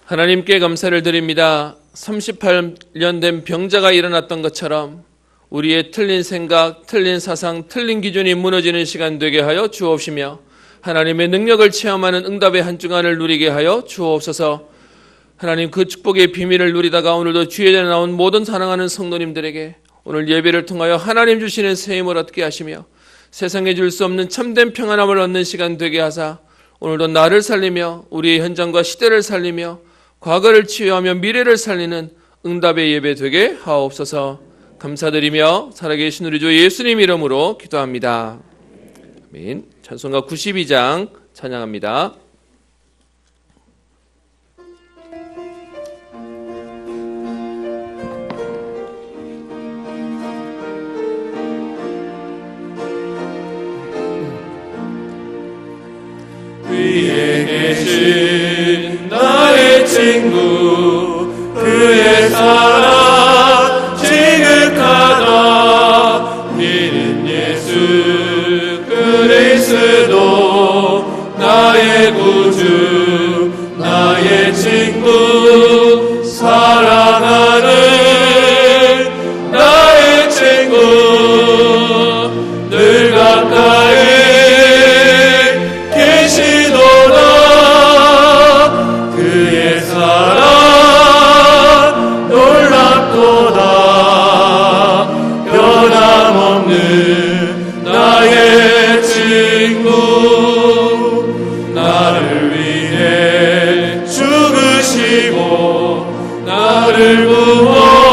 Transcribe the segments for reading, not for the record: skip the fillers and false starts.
하나님께 감사를 드립니다. 38년 된 병자가 일어났던 것처럼 우리의 틀린 생각, 틀린 사상, 틀린 기준이 무너지는 시간 되게 하여 주옵시며 하나님의 능력을 체험하는 응답의 한 주간을 누리게 하여 주옵소서. 하나님, 그 축복의 비밀을 누리다가 오늘도 주의 전에 나온 모든 사랑하는 성도님들에게 오늘 예배를 통하여 하나님 주시는 새 힘을 얻게 하시며 세상에 줄 수 없는 참된 평안함을 얻는 시간 되게 하사 오늘도 나를 살리며 우리의 현장과 시대를 살리며 과거를 치유하며 미래를 살리는 응답의 예배 되게 하옵소서. 감사드리며 살아계신 우리 주 예수님 이름으로 기도합니다. 아멘. 찬송가 92장 찬양합니다. 위에 계신 나의 친구, 그의 사랑 지극하다. 믿는 예수 그리스도 나의 구주, 나의 친구, 사랑하는 나의 친구, 늘 가까이 그의 사랑 놀랍도다. 변함없는 나의 친구, 나를 위해 죽으시고 나를 구원하셨으니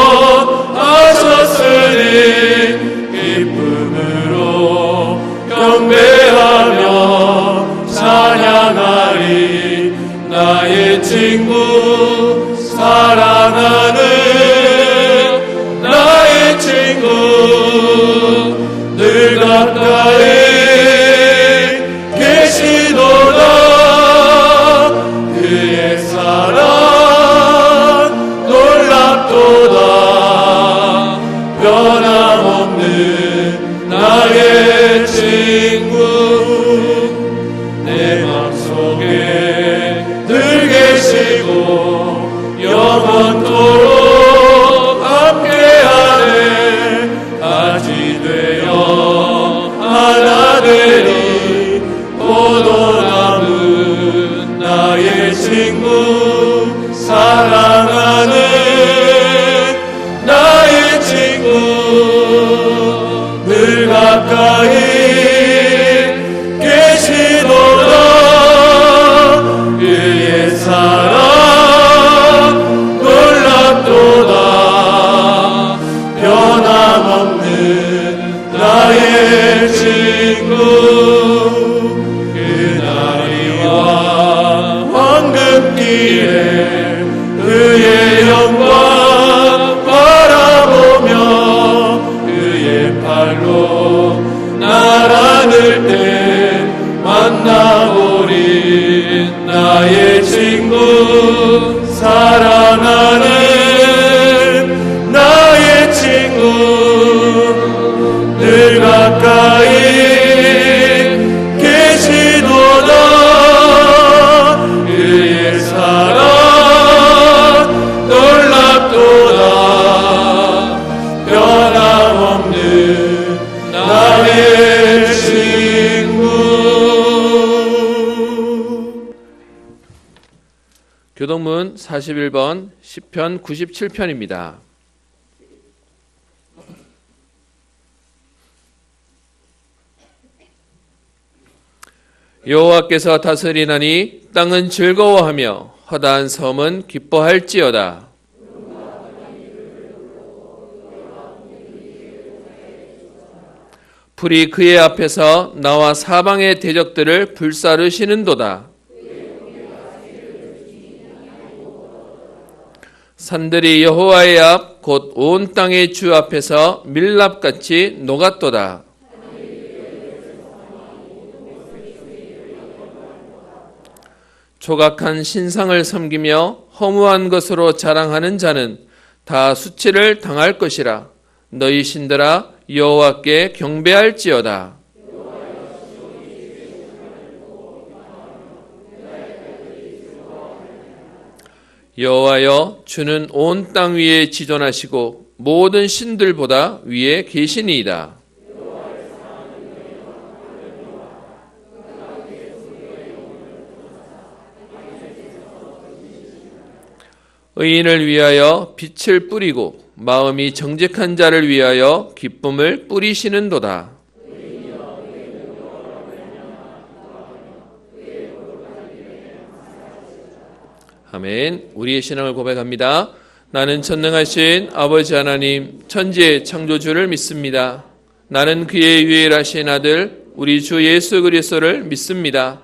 기쁨으로 경배하며 찬양하리. 나의 친구, 사랑하는 나의 친구, 늘 가까이 계시도다. 그의 사랑 놀랍도다. 변함없는 나의 친구, 내 맘속에 늘 계시고 영원토록 함께하네. 같이 되어 하나 되리. 포도나무 나의 친구, 사랑하는 나의 친구, 늘 가까이 계시도다. 그의 사랑 놀랍도다. 변함없는 나의 친구, 그날이와 황금길에 그의 영광 바라보며 그의 팔로 날 안을 때 만나보리. 나의 친구, 사랑하는 나의 친구, 늘 가까이 계시도다. 그의 사랑 놀랍도다. 변함없는 나의 친구. 교동문 41번 시편 97편입니다. 여호와께서 다스리나니 땅은 즐거워하며 허다한 섬은 기뻐할지어다. 불이 그의 앞에서 나와 사방의 대적들을 불사르시는도다. 산들이 여호와의 앞 곧 온 땅의 주 앞에서 밀랍같이 녹았도다. 조각한 신상을 섬기며 허무한 것으로 자랑하는 자는 다 수치를 당할 것이라. 너희 신들아 여호와께 경배할지어다. 여호와여, 주는 온 땅 위에 지존하시고 모든 신들보다 위에 계시니이다. 의인을 위하여 빛을 뿌리고 마음이 정직한 자를 위하여 기쁨을 뿌리시는도다. 아멘. 우리의 신앙을 고백합니다. 나는 전능하신 아버지 하나님, 천지의 창조주를 믿습니다. 나는 그의 유일하신 아들 우리 주 예수 그리스도를 믿습니다.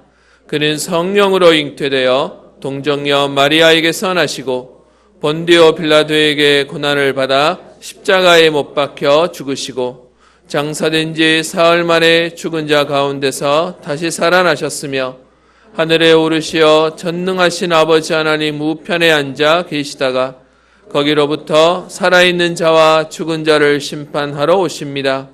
그는 성령으로 잉태되어 동정녀 마리아에게서 나시고 본디오 빌라도에게 고난을 받아 십자가에 못 박혀 죽으시고 장사된 지 사흘 만에 죽은 자 가운데서 다시 살아나셨으며 하늘에 오르시어 전능하신 아버지 하나님 우편에 앉아 계시다가 거기로부터 살아있는 자와 죽은 자를 심판하러 오십니다.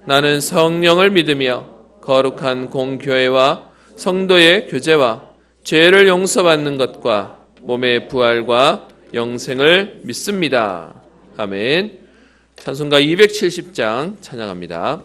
나는 성령을 믿으며 거룩한 공교회와 성도의 교제와 죄를 용서받는 것과 몸의 부활과 영생을 믿습니다. 아멘. 찬송가 270장 찬양합니다.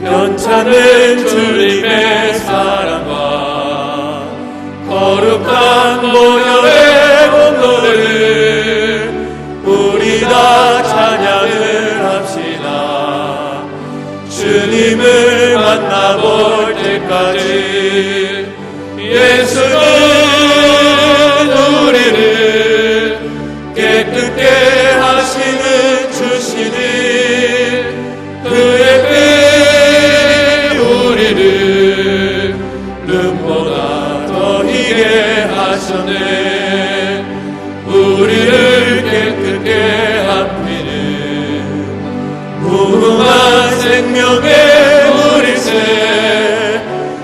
연차는 주님의 사랑과 거룩한 보혈의 공로를 우리 다 찬양을 합시다. 주님을 만나볼 때까지 예수는 우리를 깨끗게 하시는 주시니 그의 피 우리를 눈보다 더 희게 하셨네. 우리를 깨끗게 합히는 무궁한 생명의 우리세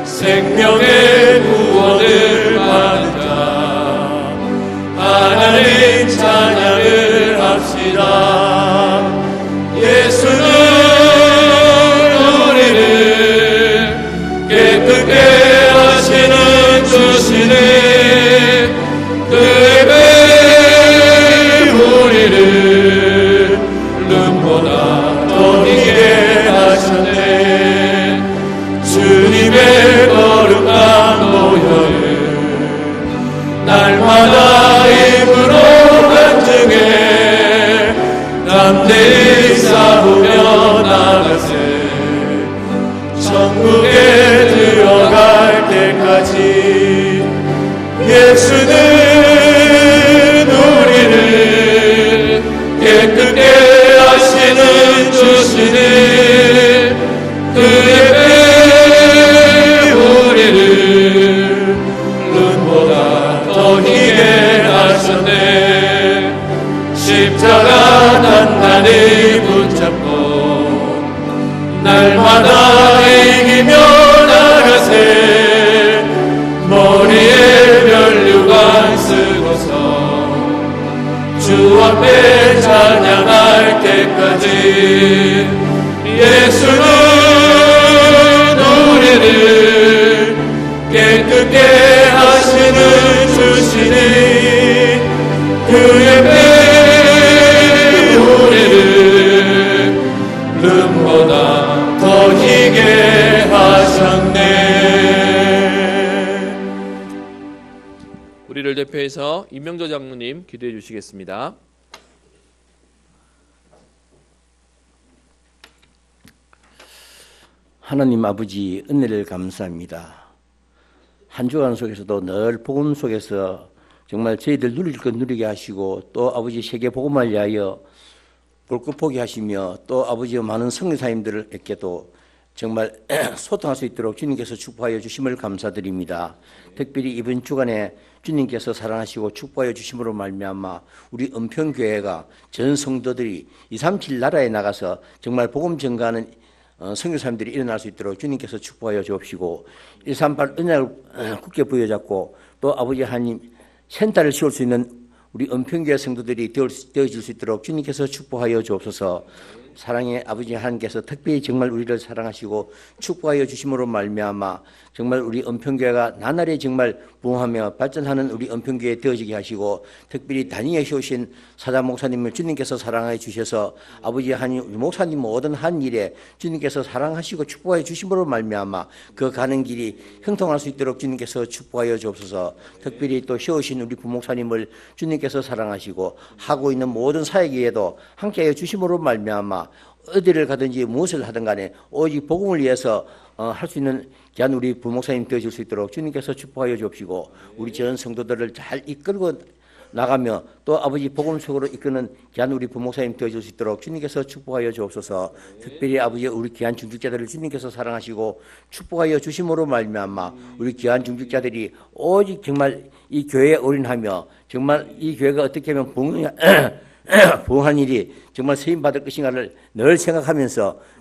생명의 구원을 받은 자 하나님 찬양을 합시다. 예수는 우리를 깨끗게 하시는 주시니 그의 배 우리를 눈보다 더 희게 하셨네. 주님의 거룩한 보혈을 날마다 입으로 간증해 담대히 싸우며 나가세. 천국에 들어갈 때까지 예수는 우리를 깨끗게 하시는 주시니 그의 피 우리를 눈보다 더 희게 하셨네. 십자가 단단히 붙잡고 날마다 이기며 나가세. 머리에 면류관 쓰고서 주 앞에 찬양할 때까지 예수는 우리를 깨끗게 하시는 주시니 그의 피 우리를 눈보다 더 희게 하셨네. 우리를 대표해서 임명조 장로님 기도해 주시겠습니다. 하나님 아버지 은혜를 감사합니다. 한 주간 속에서도 늘 복음 속에서 정말 저희들 누릴 것 누리게 하시고 또 아버지 세계 복음을 위하여 불꽃보게 하시며 또 아버지와 많은 성교사님들에게도 정말 소통할 수 있도록 주님께서 축복하여 주심을 감사드립니다. 특별히 이번 주간에 주님께서 사랑하시고 축복하여 주심으로 말미암아 우리 은평교회가 전 성도들이 237 나라에 나가서 정말 복음 전가하는 선교사님들이 일어날 수 있도록 주님께서 축복하여 주옵시고 138 언약을 굳게 부여잡고 또 아버지 하나님 센터를 씌울 수 있는 우리 은평교회 성도들이 되어질 수 있도록 주님께서 축복하여 주옵소서. 사랑의 아버지 하나님께서 특별히 정말 우리를 사랑하시고 축복하여 주심으로 말미암아 정말 우리 은평교회가 나날이 정말 부흥하며 발전하는 우리 은평교회 되어지게 하시고, 특별히 단위에 세우신 사자 목사님을 주님께서 사랑하여 주셔서 아버지 하나님, 우리 목사님 모든 한 일에 주님께서 사랑하시고 축복하여 주심으로 말미암아 그 가는 길이 형통할 수 있도록 주님께서 축복하여 주옵소서. 특별히 또 세우신 우리 부목사님을 주님께서 사랑하시고 하고 있는 모든 사역에도 함께하여 주심으로 말미암아 어디를 가든지 무엇을 하든 간에 오직 복음을 위해서 할 수 있는 귀한 우리 부목사님 되어줄 수 있도록 주님께서 축복하여 주옵시고, 우리 전 성도들을 잘 이끌고 나가며 또 아버지 복음 속으로 이끄는 귀한 우리 부목사님 되어줄 수 있도록 주님께서 축복하여 주옵소서. 특별히 아버지 우리 귀한 중직자들을 주님께서 사랑하시고 축복하여 주심으로 말미암아 우리 귀한 중직자들이 오직 정말 이 교회에 올인하며 정말 이 교회가 어떻게 하면 부흥한 일이 정말 세임받을 것인가를 늘 생각하면서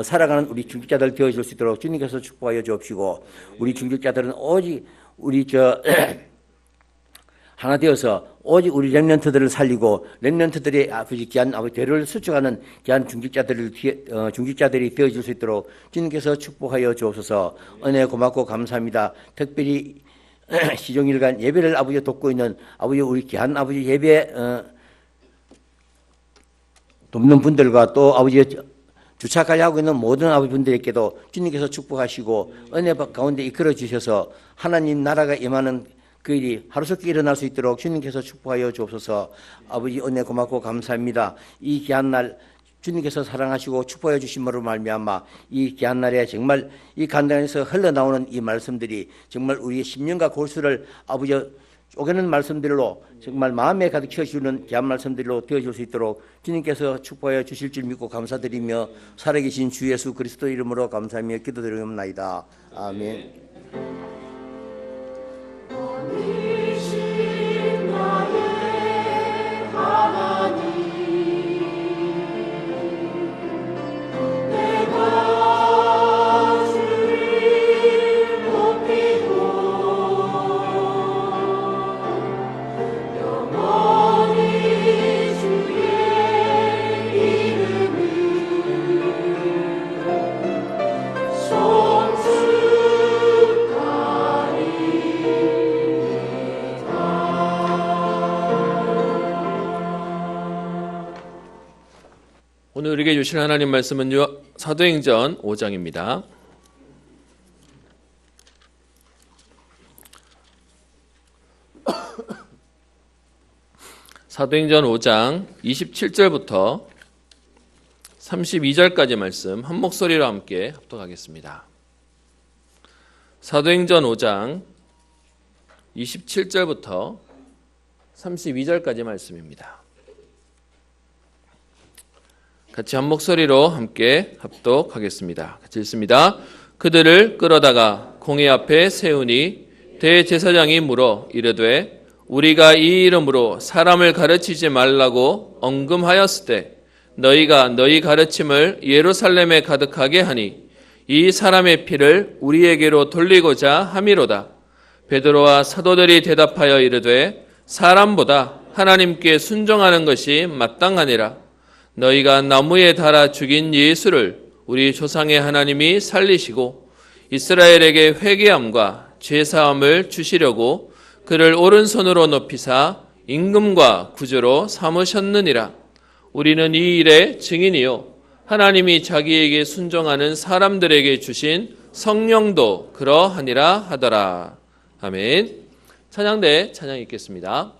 살아가는 우리 중직자들 되어줄 수 있도록 주님께서 축복하여 주옵시고, 우리 중직자들은 오직 우리 하나 되어서 오직 우리 렘넌트들을 살리고 렘넌트들의 아버지 귀한 아버지 대를 수축하는 귀한 중직자들이 되어줄 수 있도록 주님께서 축복하여 주옵소서. 은혜 고맙고 감사합니다. 특별히 시종일관 예배를 아버지 돕고 있는 아버지 우리 귀한 아버지 예배 돕는 분들과 또 아버지 주차 관리하고 있는 모든 아버지 분들에게도 주님께서 축복하시고 은혜 가운데 이끌어 주셔서 하나님 나라가 임하는 그 일이 하루속히 일어날 수 있도록 주님께서 축복하여 주옵소서. 아버지 은혜 고맙고 감사합니다. 이 귀한 날 주님께서 사랑하시고 축복해 주심으로 말미암아 이 귀한 날에 정말 이 간당에서 흘러나오는 이 말씀들이 정말 우리의 심령과 골수를 아버지 쪼개는 말씀들로 정말 마음에 가득 채워주는 귀한 말씀들로 되어줄 수 있도록 주님께서 축복하여 주실 줄 믿고 감사드리며 살아계신 주 예수 그리스도 이름으로 감사하며 기도드리옵나이다. 아멘. 오늘 우리에게 주실 하나님 말씀은 사도행전 5장입니다. 사도행전 5장 27절부터 32절까지 말씀 한 목소리로 함께 합독하겠습니다. 사도행전 5장 27절부터 32절까지 말씀입니다. 같이 한 목소리로 함께 합독하겠습니다. 같이 읽습니다. 그들을 끌어다가 공회 앞에 세우니 대제사장이 물어 이르되 우리가 이 이름으로 사람을 가르치지 말라고 언금하였을 때 너희가 너희 가르침을 예루살렘에 가득하게 하니 이 사람의 피를 우리에게로 돌리고자 함이로다. 베드로와 사도들이 대답하여 이르되 사람보다 하나님께 순종하는 것이 마땅하니라. 너희가 나무에 달아 죽인 예수를 우리 조상의 하나님이 살리시고 이스라엘에게 회개함과 죄사함을 주시려고 그를 오른손으로 높이사 임금과 구주로 삼으셨느니라. 우리는 이 일의 증인이요 하나님이 자기에게 순종하는 사람들에게 주신 성령도 그러하니라 하더라. 아멘. 찬양대 찬양 읽겠습니다.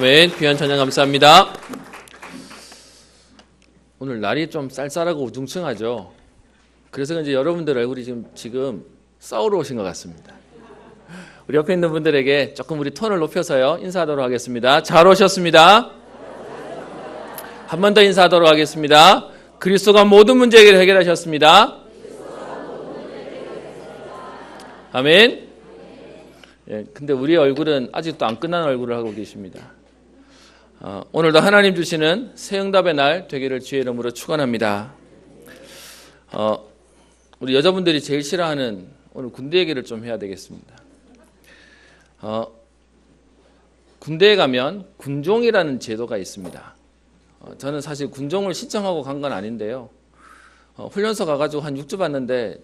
아멘. 귀한 찬양 감사합니다. 오늘 날이 좀 쌀쌀하고 우중충하죠. 그래서 그런지 여러분들 얼굴이 지금 싸우러 오신 것 같습니다. 우리 옆에 있는 분들에게 조금 우리 톤을 높여서요 인사하도록 하겠습니다. 잘 오셨습니다. 한 번 더 인사하도록 하겠습니다. 그리스도가 모든 문제 해결하셨습니다. 아멘. 예, 근데 우리의 얼굴은 아직도 안 끝난 얼굴을 하고 계십니다. 오늘도 하나님 주시는 새 응답의 날 되기를 주의 이름으로 축원합니다. 우리 여자분들이 제일 싫어하는 오늘 군대 얘기를 좀 해야 되겠습니다. 군대에 가면 군종이라는 제도가 있습니다. 저는 사실 군종을 신청하고 간 건 아닌데요. 훈련소 가가지고 한 6주 봤는데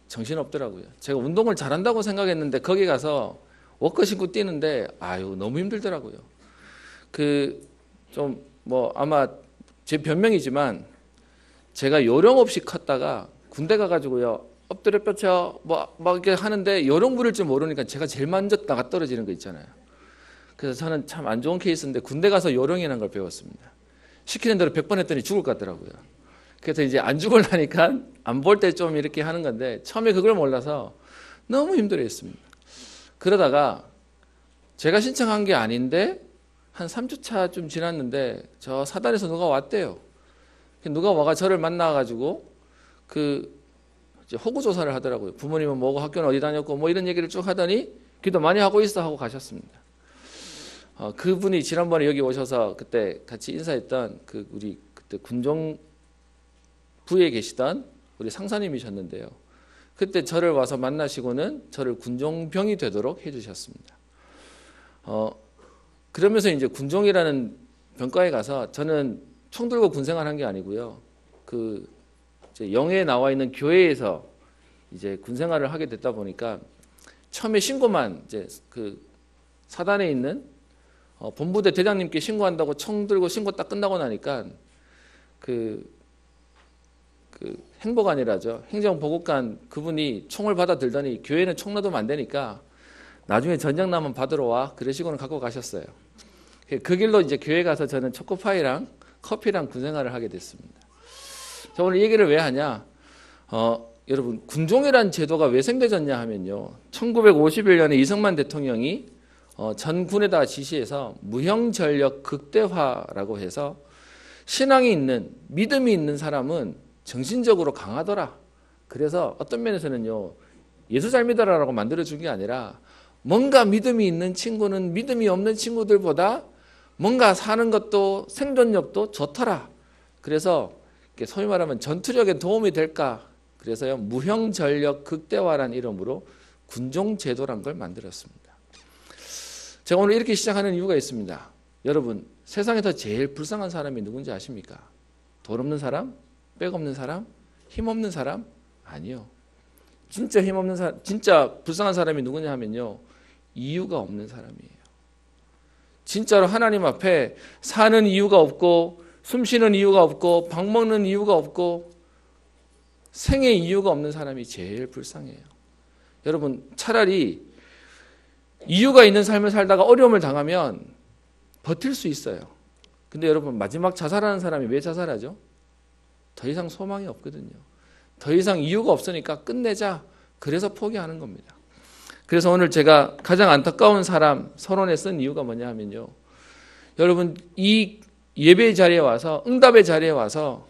정신없더라고요. 제가 운동을 잘한다고 생각했는데 거기 가서 워커 신고 뛰는데 너무 힘들더라고요. 아마 제 변명이지만 제가 요령 없이 컸다가 군대 가가지고요 엎드려 뻗쳐 막 이렇게 하는데 요령 부릴 줄 모르니까 제가 제일 먼저 나가 떨어지는 거 있잖아요. 그래서 저는 참 안 좋은 케이스인데 군대 가서 요령이라는 걸 배웠습니다. 시키는 대로 100번 했더니 죽을 것 같더라고요. 그래서 이제 안 죽으려니까 안 볼 때 좀 이렇게 하는 건데 처음에 그걸 몰라서 너무 힘들어했습니다. 그러다가 제가 신청한 게 아닌데 한 3주차쯤 지났는데 저 사단에서 누가 왔대요. 누가 와가 저를 만나가지고 이제 호구 조사를 하더라고요. 부모님은 뭐고 학교는 어디 다녔고 뭐 이런 얘기를 쭉 하더니 기도 많이 하고 있어 하고 가셨습니다. 그분이 지난번에 여기 오셔서 그때 같이 인사했던 우리 그때 군종부에 계시던 우리 상사님이셨는데요. 그때 저를 와서 만나시고는 저를 군종병이 되도록 해주셨습니다. 그러면서 이제 군종이라는 병과에 가서 저는 총 들고 군생활한 게 아니고요. 이제 영에 나와 있는 교회에서 이제 군생활을 하게 됐다 보니까 처음에 신고만 이제 사단에 있는 본부대 대장님께 신고한다고 총 들고 신고 딱 끝나고 나니까 행보관이라죠. 행정보고관 그분이 총을 받아 들더니 교회는 총 놔두면 안 되니까 나중에 전쟁 나면 받으러 와. 그러시고는 갖고 가셨어요. 그 길로 이제 교회 가서 저는 초코파이랑 커피랑 군생활을 하게 됐습니다. 자, 오늘 이 얘기를 왜 하냐? 여러분 군종이라는 제도가 왜 생겨졌냐 하면요. 1951년에 이승만 대통령이 전 군에다가 지시해서 무형전력 극대화라고 해서 신앙이 있는 믿음이 있는 사람은 정신적으로 강하더라. 그래서 어떤 면에서는요. 예수 잘 믿어라라고 만들어준 게 아니라 뭔가 믿음이 있는 친구는 믿음이 없는 친구들보다 뭔가 사는 것도 생존력도 좋더라. 그래서 소위 말하면 전투력에 도움이 될까. 그래서요. 무형전력 극대화라는 이름으로 군종제도란 걸 만들었습니다. 제가 오늘 이렇게 시작하는 이유가 있습니다. 여러분 세상에서 제일 불쌍한 사람이 누군지 아십니까? 돈 없는 사람? 백 없는 사람? 힘 없는 사람? 아니요. 진짜 힘 없는 사람, 진짜 불쌍한 사람이 누구냐 하면요. 이유가 없는 사람이에요. 진짜로 하나님 앞에 사는 이유가 없고 숨 쉬는 이유가 없고 밥 먹는 이유가 없고 생의 이유가 없는 사람이 제일 불쌍해요. 여러분 차라리 이유가 있는 삶을 살다가 어려움을 당하면 버틸 수 있어요. 근데 여러분 마지막 자살하는 사람이 왜 자살하죠? 더 이상 소망이 없거든요. 더 이상 이유가 없으니까 끝내자. 그래서 포기하는 겁니다. 그래서 오늘 제가 가장 안타까운 사람 서론에 쓴 이유가 뭐냐 하면요. 여러분 이 예배의 자리에 와서 응답의 자리에 와서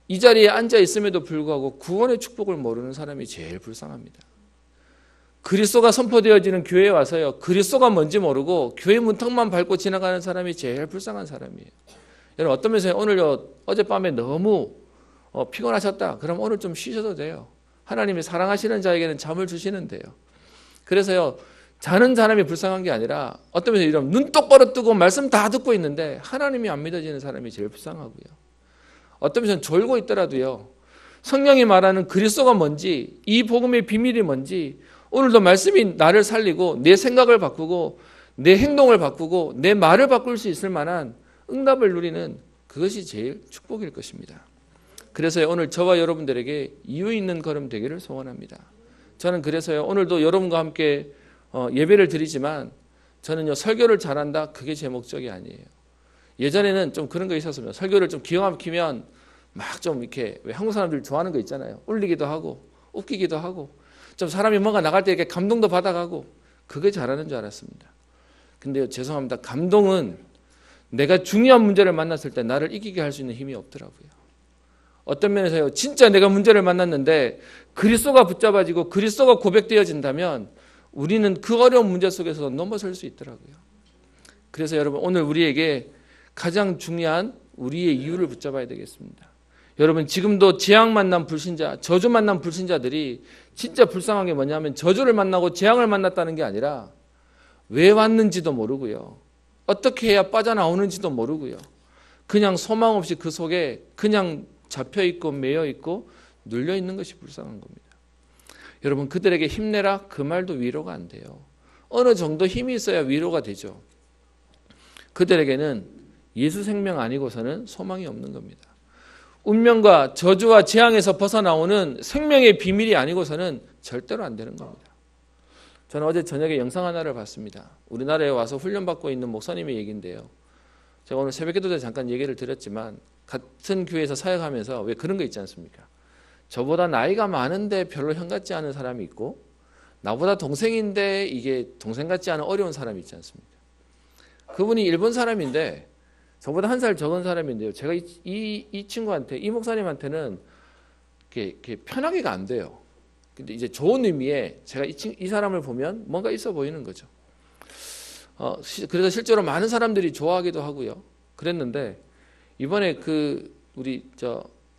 이 자리에 앉아 있음에도 불구하고 구원의 축복을 모르는 사람이 제일 불쌍합니다. 그리스도가 선포되어지는 교회에 와서요. 그리스도가 뭔지 모르고 교회 문턱만 밟고 지나가는 사람이 제일 불쌍한 사람이에요. 여러분 어떤 면에서 오늘요. 어젯밤에 너무 피곤하셨다. 그럼 오늘 좀 쉬셔도 돼요. 하나님이 사랑하시는 자에게는 잠을 주시는데요. 그래서요. 자는 사람이 불쌍한 게 아니라 어떤 면에서 이런 눈 똑바로 뜨고 말씀 다 듣고 있는데 하나님이 안 믿어지는 사람이 제일 불쌍하고요. 어떤 면에서는 졸고 있더라도요. 성령이 말하는 그리스도가 뭔지 이 복음의 비밀이 뭔지 오늘도 말씀이 나를 살리고 내 생각을 바꾸고 내 행동을 바꾸고 내 말을 바꿀 수 있을 만한 응답을 누리는 그것이 제일 축복일 것입니다. 그래서 오늘 저와 여러분들에게 이유 있는 걸음 되기를 소원합니다. 저는 그래서요 오늘도 여러분과 함께 예배를 드리지만 저는요, 설교를 잘한다, 그게 제 목적이 아니에요. 예전에는 좀 그런 거 있었으면 설교를 좀 기가 막히면 막 좀 이렇게 왜 한국 사람들 좋아하는 거 있잖아요. 울리기도 하고 웃기기도 하고 좀 사람이 뭔가 나갈 때 이렇게 감동도 받아가고 그게 잘하는 줄 알았습니다. 근데요, 죄송합니다. 감동은 내가 중요한 문제를 만났을 때 나를 이기게 할 수 있는 힘이 없더라고요. 어떤 면에서요, 진짜 내가 문제를 만났는데 그리스도가 붙잡아지고 그리스도가 고백되어진다면 우리는 그 어려운 문제 속에서 넘어설 수 있더라고요. 그래서 여러분, 오늘 우리에게 가장 중요한 우리의 이유를 붙잡아야 되겠습니다. 여러분, 지금도 재앙 만난 불신자, 저주 만난 불신자들이 진짜 불쌍한 게 뭐냐면 저주를 만나고 재앙을 만났다는 게 아니라 왜 왔는지도 모르고요, 어떻게 해야 빠져나오는지도 모르고요, 그냥 소망 없이 그 속에 그냥 잡혀있고 매여있고 눌려있는 것이 불쌍한 겁니다. 여러분, 그들에게 힘내라 그 말도 위로가 안 돼요. 어느 정도 힘이 있어야 위로가 되죠. 그들에게는 예수 생명 아니고서는 소망이 없는 겁니다. 운명과 저주와 재앙에서 벗어나오는 생명의 비밀이 아니고서는 절대로 안 되는 겁니다. 저는 어제 저녁에 영상 하나를 봤습니다. 우리나라에 와서 훈련받고 있는 목사님의 얘기인데요. 제가 오늘 새벽기도 때 잠깐 얘기를 드렸지만 같은 교회에서 사역하면서 왜 그런 거 있지 않습니까? 저보다 나이가 많은데 별로 형 같지 않은 사람이 있고 나보다 동생인데 이게 동생 같지 않은 어려운 사람이 있지 않습니까? 그분이 일본 사람인데 저보다 한 살 적은 사람인데요. 제가 이 친구한테, 이 목사님한테는 이렇게 편하게가 안 돼요. 근데 이제 좋은 의미에 제가 이 사람을 보면 뭔가 있어 보이는 거죠. 그래서 실제로 많은 사람들이 좋아하기도 하고요. 그랬는데 이번에 우리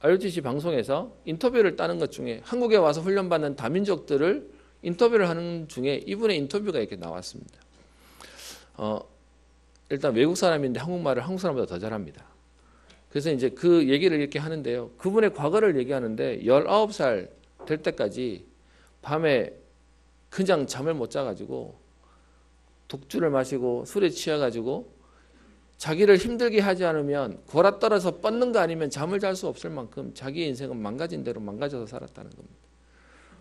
RUTC 방송에서 인터뷰를 따는 것 중에 한국에 와서 훈련받는 다민족들을 인터뷰를 하는 중에 이분의 인터뷰가 이렇게 나왔습니다. 일단 외국 사람인데 한국말을 한국 사람보다 더 잘합니다. 그래서 이제 그 얘기를 이렇게 하는데요. 그분의 과거를 얘기하는데 19살 될 때까지 밤에 그냥 잠을 못 자가지고 독주를 마시고 술에 취해가지고 자기를 힘들게 하지 않으면 골아 떨어서 뻗는 거 아니면 잠을 잘 수 없을 만큼 자기의 인생은 망가진 대로 망가져서 살았다는 겁니다.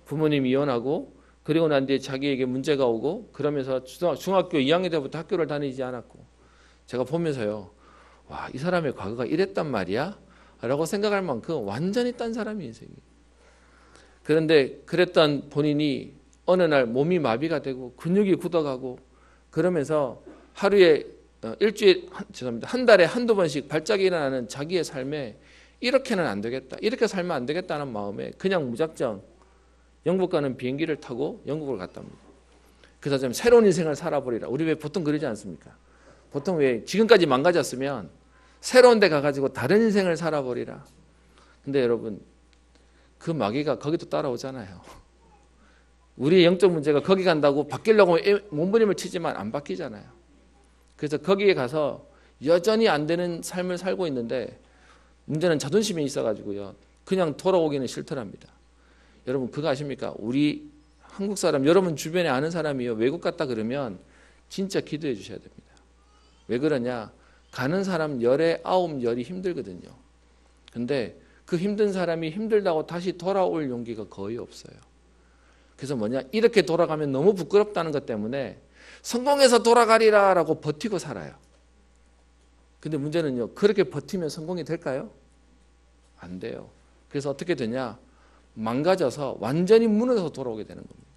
부모님이 이혼하고 그리고 난 뒤에 자기에게 문제가 오고 그러면서 중학교 2학년 때부터 학교를 다니지 않았고 제가 보면서요, 와, 이 사람의 과거가 이랬단 말이야? 라고 생각할 만큼 완전히 딴 사람이 인생이. 그런데 그랬던 본인이 어느 날 몸이 마비가 되고 근육이 굳어가고 그러면서 하루에 한 달에 한두 번씩 발작이 일어나는 자기의 삶에 이렇게는 안 되겠다, 이렇게 살면 안 되겠다는 마음에 그냥 무작정 영국 가는 비행기를 타고 영국을 갔답니다. 그래서 좀 새로운 인생을 살아버리라. 우리 왜 보통 그러지 않습니까? 보통 왜 지금까지 망가졌으면 새로운 데 가가지고 다른 인생을 살아버리라. 근데 여러분, 그 마귀가 거기도 따라오잖아요. 우리의 영적 문제가 거기 간다고 바뀌려고 몸부림을 치지만 안 바뀌잖아요. 그래서 거기에 가서 여전히 안 되는 삶을 살고 있는데 문제는 자존심이 있어가지고요, 그냥 돌아오기는 싫더랍니다. 여러분, 그거 아십니까? 우리 한국 사람, 여러분 주변에 아는 사람이요, 외국 갔다 그러면 진짜 기도해 주셔야 됩니다. 왜 그러냐? 가는 사람 열에 9열이 힘들거든요. 근데 그 힘든 사람이 힘들다고 다시 돌아올 용기가 거의 없어요. 그래서 뭐냐? 이렇게 돌아가면 너무 부끄럽다는 것 때문에 성공해서 돌아가리라 라고 버티고 살아요. 근데 문제는요, 그렇게 버티면 성공이 될까요? 안 돼요. 그래서 어떻게 되냐? 망가져서 완전히 무너져서 돌아오게 되는 겁니다.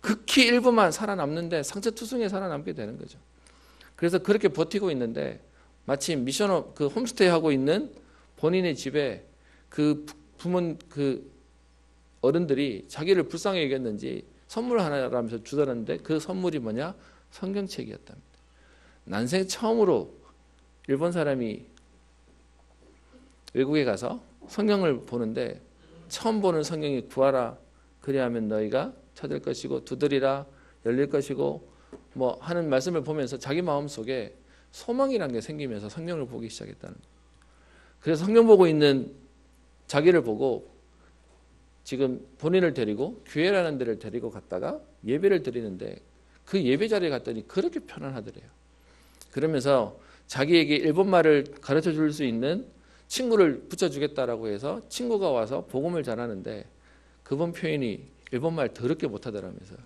극히 일부만 살아남는데 상처투성이에 살아남게 되는 거죠. 그래서 그렇게 버티고 있는데 마침 미션업 홈스테이 하고 있는 본인의 집에 그 어른들이 자기를 불쌍히 여겼는지 선물 하나라면서 주더랬는데 그 선물이 뭐냐? 성경책이었답니다. 난생 처음으로 일본 사람이 외국에 가서 성경을 보는데 처음 보는 성경이 구하라 그리하면 너희가 찾을 것이고 두드리라 열릴 것이고 뭐 하는 말씀을 보면서 자기 마음속에 소망이라는 게 생기면서 성경을 보기 시작했다는 거예요. 그래서 성경 보고 있는 자기를 보고 지금 본인을 데리고 교회라는 데를 데리고 갔다가 예배를 드리는데 그 예배 자리에 갔더니 그렇게 편안하더래요. 그러면서 자기에게 일본말을 가르쳐 줄 수 있는 친구를 붙여주겠다라고 해서 친구가 와서 복음을 전하는데 그분 표현이 일본말 더럽게 못하더라면서요.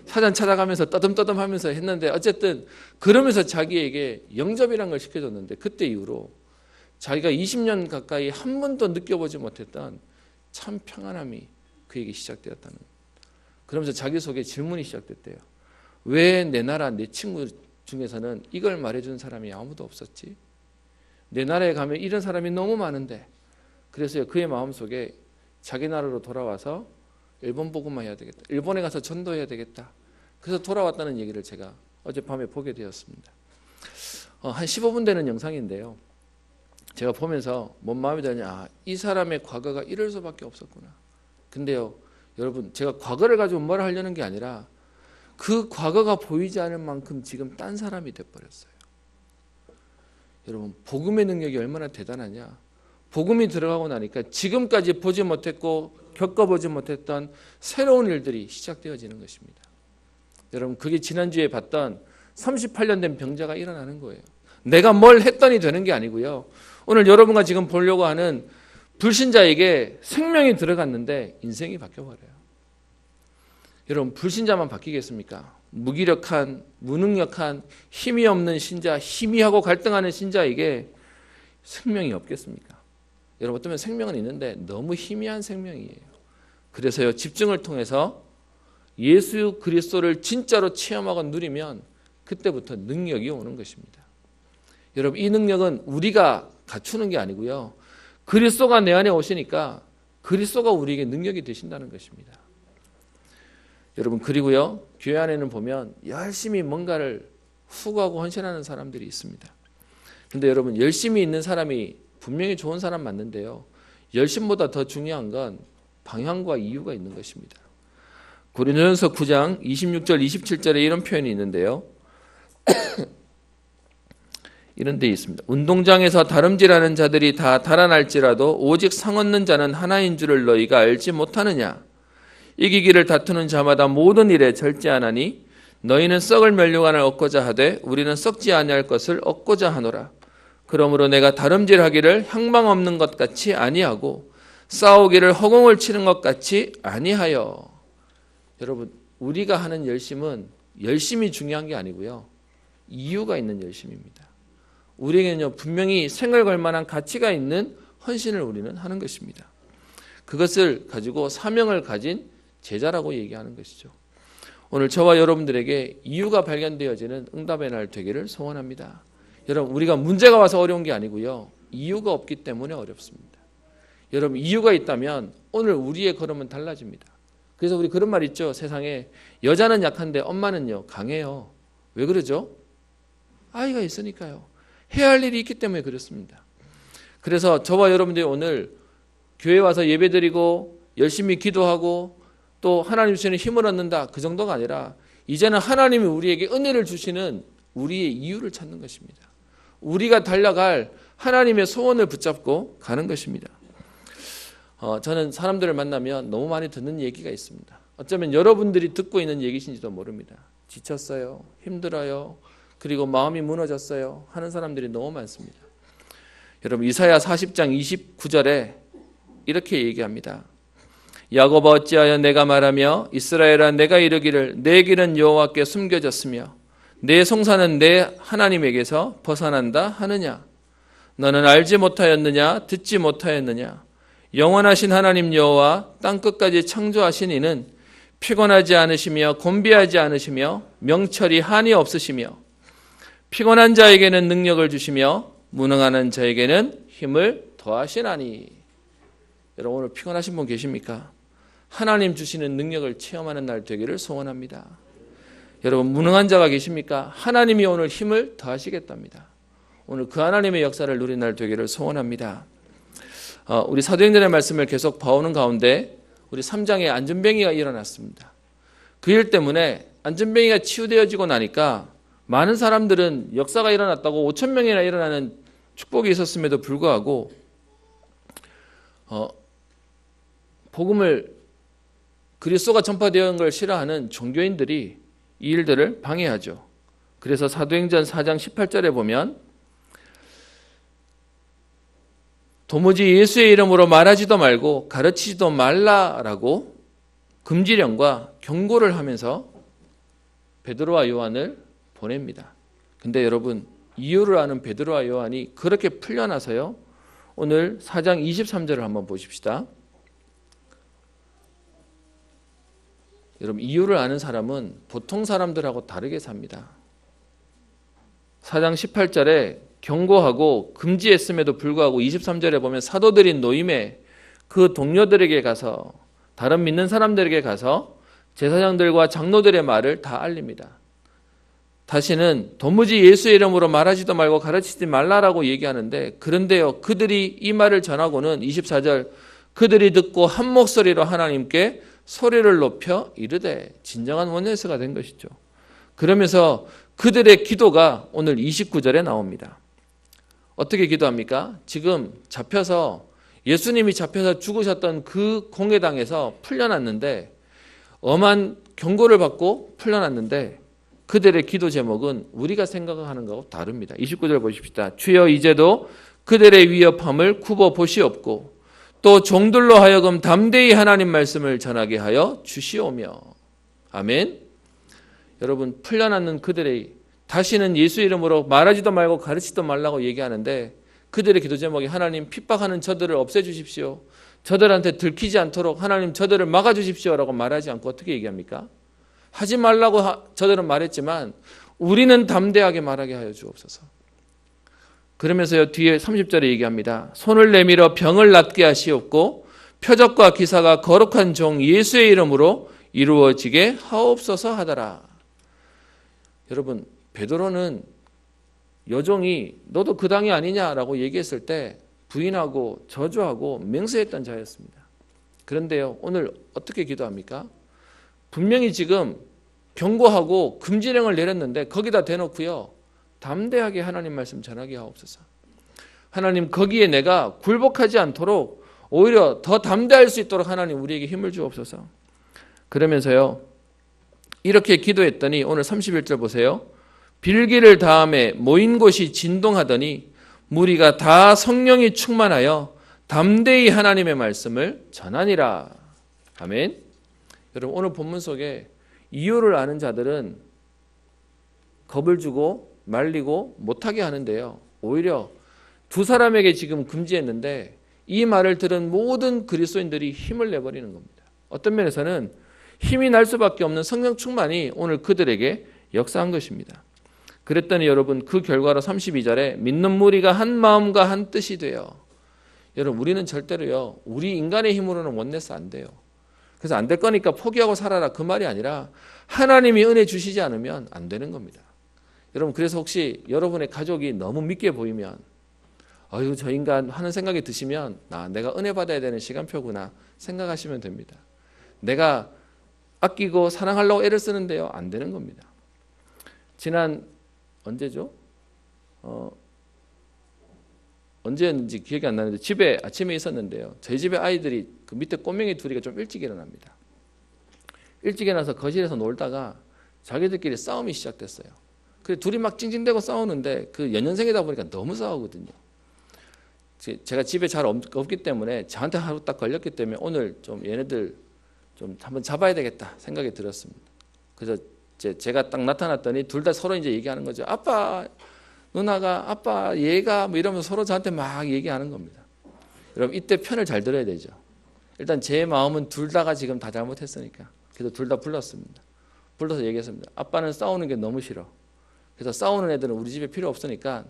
사전 찾아가면서 떠듬떠듬하면서 했는데 어쨌든 그러면서 자기에게 영접이란 걸 시켜줬는데 그때 이후로 자기가 20년 가까이 한 번도 느껴보지 못했던 참 평안함이 그에게 시작되었다는 거예요. 그러면서 자기 속에 질문이 시작됐대요. 왜 내 나라 내 친구 중에서는 이걸 말해준 사람이 아무도 없었지? 내 나라에 가면 이런 사람이 너무 많은데. 그래서 그의 마음속에 자기 나라로 돌아와서 일본 복음만 해야 되겠다. 일본에 가서 전도해야 되겠다. 그래서 돌아왔다는 얘기를 제가 어젯밤에 보게 되었습니다. 한 15분 되는 영상인데요. 제가 보면서 뭔 마음이 드냐. 이 사람의 과거가 이럴 수밖에 없었구나. 근데요. 여러분 제가 과거를 가지고 뭘 하려는 게 아니라 그 과거가 보이지 않을 만큼 지금 딴 사람이 돼버렸어요. 여러분 복음의 능력이 얼마나 대단하냐. 복음이 들어가고 나니까 지금까지 보지 못했고 겪어보지 못했던 새로운 일들이 시작되어지는 것입니다. 여러분 그게 지난주에 봤던 38년 된 병자가 일어나는 거예요. 내가 뭘 했더니 되는 게 아니고요. 오늘 여러분과 지금 보려고 하는 불신자에게 생명이 들어갔는데 인생이 바뀌어버려요. 여러분 불신자만 바뀌겠습니까? 무기력한, 무능력한, 힘이 없는 신자, 희미하고 갈등하는 신자에게 생명이 없겠습니까? 여러분 어쩌면 생명은 있는데 너무 희미한 생명이에요. 그래서요 집중을 통해서 예수 그리스도를 진짜로 체험하고 누리면 그때부터 능력이 오는 것입니다. 여러분 이 능력은 우리가 갖추는 게 아니고요. 그리스도가 내 안에 오시니까 그리스도가 우리에게 능력이 되신다는 것입니다. 여러분 그리고요 교회 안에는 보면 열심히 뭔가를 후구하고 헌신하는 사람들이 있습니다. 그런데 여러분 열심히 있는 사람이 분명히 좋은 사람 맞는데요. 열심보다 더 중요한 건 방향과 이유가 있는 것입니다. 고린도전서 9장 26절 27절에 이런 표현이 있는데요. 이런 데 있습니다. 운동장에서 다름질하는 자들이 다 달아날지라도 오직 상 얻는 자는 하나인 줄을 너희가 알지 못하느냐. 이기기를 다투는 자마다 모든 일에 절제하나니 너희는 썩을 면류관을 얻고자 하되 우리는 썩지 아니할 것을 얻고자 하노라. 그러므로 내가 다름질하기를 향방 없는 것 같이 아니하고 싸우기를 허공을 치는 것 같이 아니하여. 여러분 우리가 하는 열심은 열심이 중요한 게 아니고요. 이유가 있는 열심입니다. 우리에게는요 분명히 생을 걸 만한 가치가 있는 헌신을 우리는 하는 것입니다. 그것을 가지고 사명을 가진 제자라고 얘기하는 것이죠. 오늘 저와 여러분들에게 이유가 발견되어지는 응답의 날 되기를 소원합니다. 여러분 우리가 문제가 와서 어려운 게 아니고요. 이유가 없기 때문에 어렵습니다. 여러분 이유가 있다면 오늘 우리의 걸음은 달라집니다. 그래서 우리 그런 말 있죠. 세상에 여자는 약한데 엄마는요 강해요. 왜 그러죠? 아이가 있으니까요. 해야 할 일이 있기 때문에 그렇습니다. 그래서 저와 여러분들이 오늘 교회 와서 예배드리고 열심히 기도하고 또 하나님 주시는 힘을 얻는다 그 정도가 아니라 이제는 하나님이 우리에게 은혜를 주시는 우리의 이유를 찾는 것입니다. 우리가 달려갈 하나님의 소원을 붙잡고 가는 것입니다. 저는 사람들을 만나면 너무 많이 듣는 얘기가 있습니다. 어쩌면 여러분들이 듣고 있는 얘기신지도 모릅니다. 지쳤어요. 힘들어요. 그리고 마음이 무너졌어요. 하는 사람들이 너무 많습니다. 여러분 이사야 40장 29절에 이렇게 얘기합니다. 야곱아 어찌하여 내가 말하며 이스라엘아 내가 이르기를 내 길은 여호와께 숨겨졌으며 내 송사는 내 하나님에게서 벗어난다 하느냐. 너는 알지 못하였느냐 듣지 못하였느냐. 영원하신 하나님 여호와 땅끝까지 창조하신 이는 피곤하지 않으시며 곤비하지 않으시며 명철이 한이 없으시며 피곤한 자에게는 능력을 주시며 무능한 자에게는 힘을 더하시나니. 여러분 오늘 피곤하신 분 계십니까? 하나님 주시는 능력을 체험하는 날 되기를 소원합니다. 여러분 무능한 자가 계십니까? 하나님이 오늘 힘을 더하시겠답니다. 오늘 그 하나님의 역사를 누린 날 되기를 소원합니다. 우리 사도행전의 말씀을 계속 봐오는 가운데 우리 3장에 안전뱅이가 일어났습니다. 그 일 때문에 안전뱅이가 치유되어지고 나니까 많은 사람들은 역사가 일어났다고 5천 명이나 일어나는 축복이 있었음에도 불구하고 복음을 그리스도가 전파되어 있는 걸 싫어하는 종교인들이 이 일들을 방해하죠. 그래서 사도행전 4장 18절에 보면 도무지 예수의 이름으로 말하지도 말고 가르치지도 말라라고 금지령과 경고를 하면서 베드로와 요한을 보냅니다. 근데 여러분, 이유를 아는 베드로와 요한이 그렇게 풀려나서요. 오늘 4장 23절을 한번 보십시다. 여러분, 이유를 아는 사람은 보통 사람들하고 다르게 삽니다. 4장 18절에 경고하고 금지했음에도 불구하고 23절에 보면 사도들인 노임에 그 동료들에게 가서, 다른 믿는 사람들에게 가서 제사장들과 장로들의 말을 다 알립니다. 다시는 도무지 예수의 이름으로 말하지도 말고 가르치지 말라라고 얘기하는데, 그런데요, 그들이 이 말을 전하고는 24절, 그들이 듣고 한 목소리로 하나님께 소리를 높여 이르되, 진정한 원내스가 된 것이죠. 그러면서 그들의 기도가 오늘 29절에 나옵니다. 어떻게 기도합니까? 지금 잡혀서, 예수님이 잡혀서 죽으셨던 그 공회당에서 풀려났는데, 엄한 경고를 받고 풀려났는데, 그들의 기도 제목은 우리가 생각하는 것하고 다릅니다. 29절 보십시다. 주여 이제도 그들의 위협함을 굽어 보시옵고 또 종들로 하여금 담대히 하나님 말씀을 전하게 하여 주시오며. 아멘. 여러분, 풀려났는 그들의, 다시는 예수 이름으로 말하지도 말고 가르치지도 말라고 얘기하는데, 그들의 기도 제목이 하나님 핍박하는 저들을 없애주십시오. 저들한테 들키지 않도록 하나님 저들을 막아주십시오라고 말하지 않고 어떻게 얘기합니까? 하지 말라고 저들은 말했지만 우리는 담대하게 말하게 하여 주옵소서. 그러면서요, 뒤에 30절에 얘기합니다. 손을 내밀어 병을 낫게 하시옵고 표적과 기사가 거룩한 종 예수의 이름으로 이루어지게 하옵소서 하더라. 여러분, 베드로는 여종이 너도 그 당이 아니냐라고 얘기했을 때 부인하고 저주하고 맹세했던 자였습니다. 그런데요, 오늘 어떻게 기도합니까? 분명히 지금 경고하고 금지령을 내렸는데 거기다 대놓고요, 담대하게 하나님 말씀 전하게 하옵소서. 하나님, 거기에 내가 굴복하지 않도록 오히려 더 담대할 수 있도록 하나님 우리에게 힘을 주옵소서. 그러면서요, 이렇게 기도했더니 오늘 31절 보세요. 빌기를 다음에 모인 곳이 진동하더니 무리가 다 성령이 충만하여 담대히 하나님의 말씀을 전하니라. 아멘. 여러분, 오늘 본문 속에 이유를 아는 자들은 겁을 주고 말리고 못하게 하는데요, 오히려 두 사람에게 지금 금지했는데 이 말을 들은 모든 그리스도인들이 힘을 내버리는 겁니다. 어떤 면에서는 힘이 날 수밖에 없는 성령 충만이 오늘 그들에게 역사한 것입니다. 그랬더니 여러분, 그 결과로 32절에 믿는 무리가 한 마음과 한 뜻이 되어. 여러분, 우리는 절대로요, 우리 인간의 힘으로는 원내스 안 돼요. 그래서 안 될 거니까 포기하고 살아라, 그 말이 아니라 하나님이 은혜 주시지 않으면 안 되는 겁니다. 여러분, 그래서 혹시 여러분의 가족이 너무 믿게 보이면, 아유, 저 인간 하는 생각이 드시면, 내가 은혜 받아야 되는 시간표구나 생각하시면 됩니다. 내가 아끼고 사랑하려고 애를 쓰는데요, 안 되는 겁니다. 지난 언제죠? 언제였는지 기억이 안 나는데 집에 아침에 있었는데요, 저희 집에 아이들이 그 밑에 꼬맹이 둘이가 좀 일찍 일어납니다. 일찍 일어나서 거실에서 놀다가 자기들끼리 싸움이 시작됐어요. 그래서 둘이 막 찡찡대고 싸우는데 그 연년생이다 보니까 너무 싸우거든요. 제가 집에 잘 없기 때문에 저한테 하루 딱 걸렸기 때문에 오늘 좀 얘네들 좀 한번 잡아야 되겠다 생각이 들었습니다. 그래서 제가 딱 나타났더니 둘 다 서로 이제 얘기하는 거죠. 아빠, 누나가, 아빠, 얘가 뭐 이러면서 서로 저한테 막 얘기하는 겁니다. 여러분, 이때 편을 잘 들어야 되죠. 일단 제 마음은 둘 다가 지금 다 잘못했으니까. 그래서 둘 다 불렀습니다. 불러서 얘기했습니다. 아빠는 싸우는 게 너무 싫어. 그래서 싸우는 애들은 우리 집에 필요 없으니까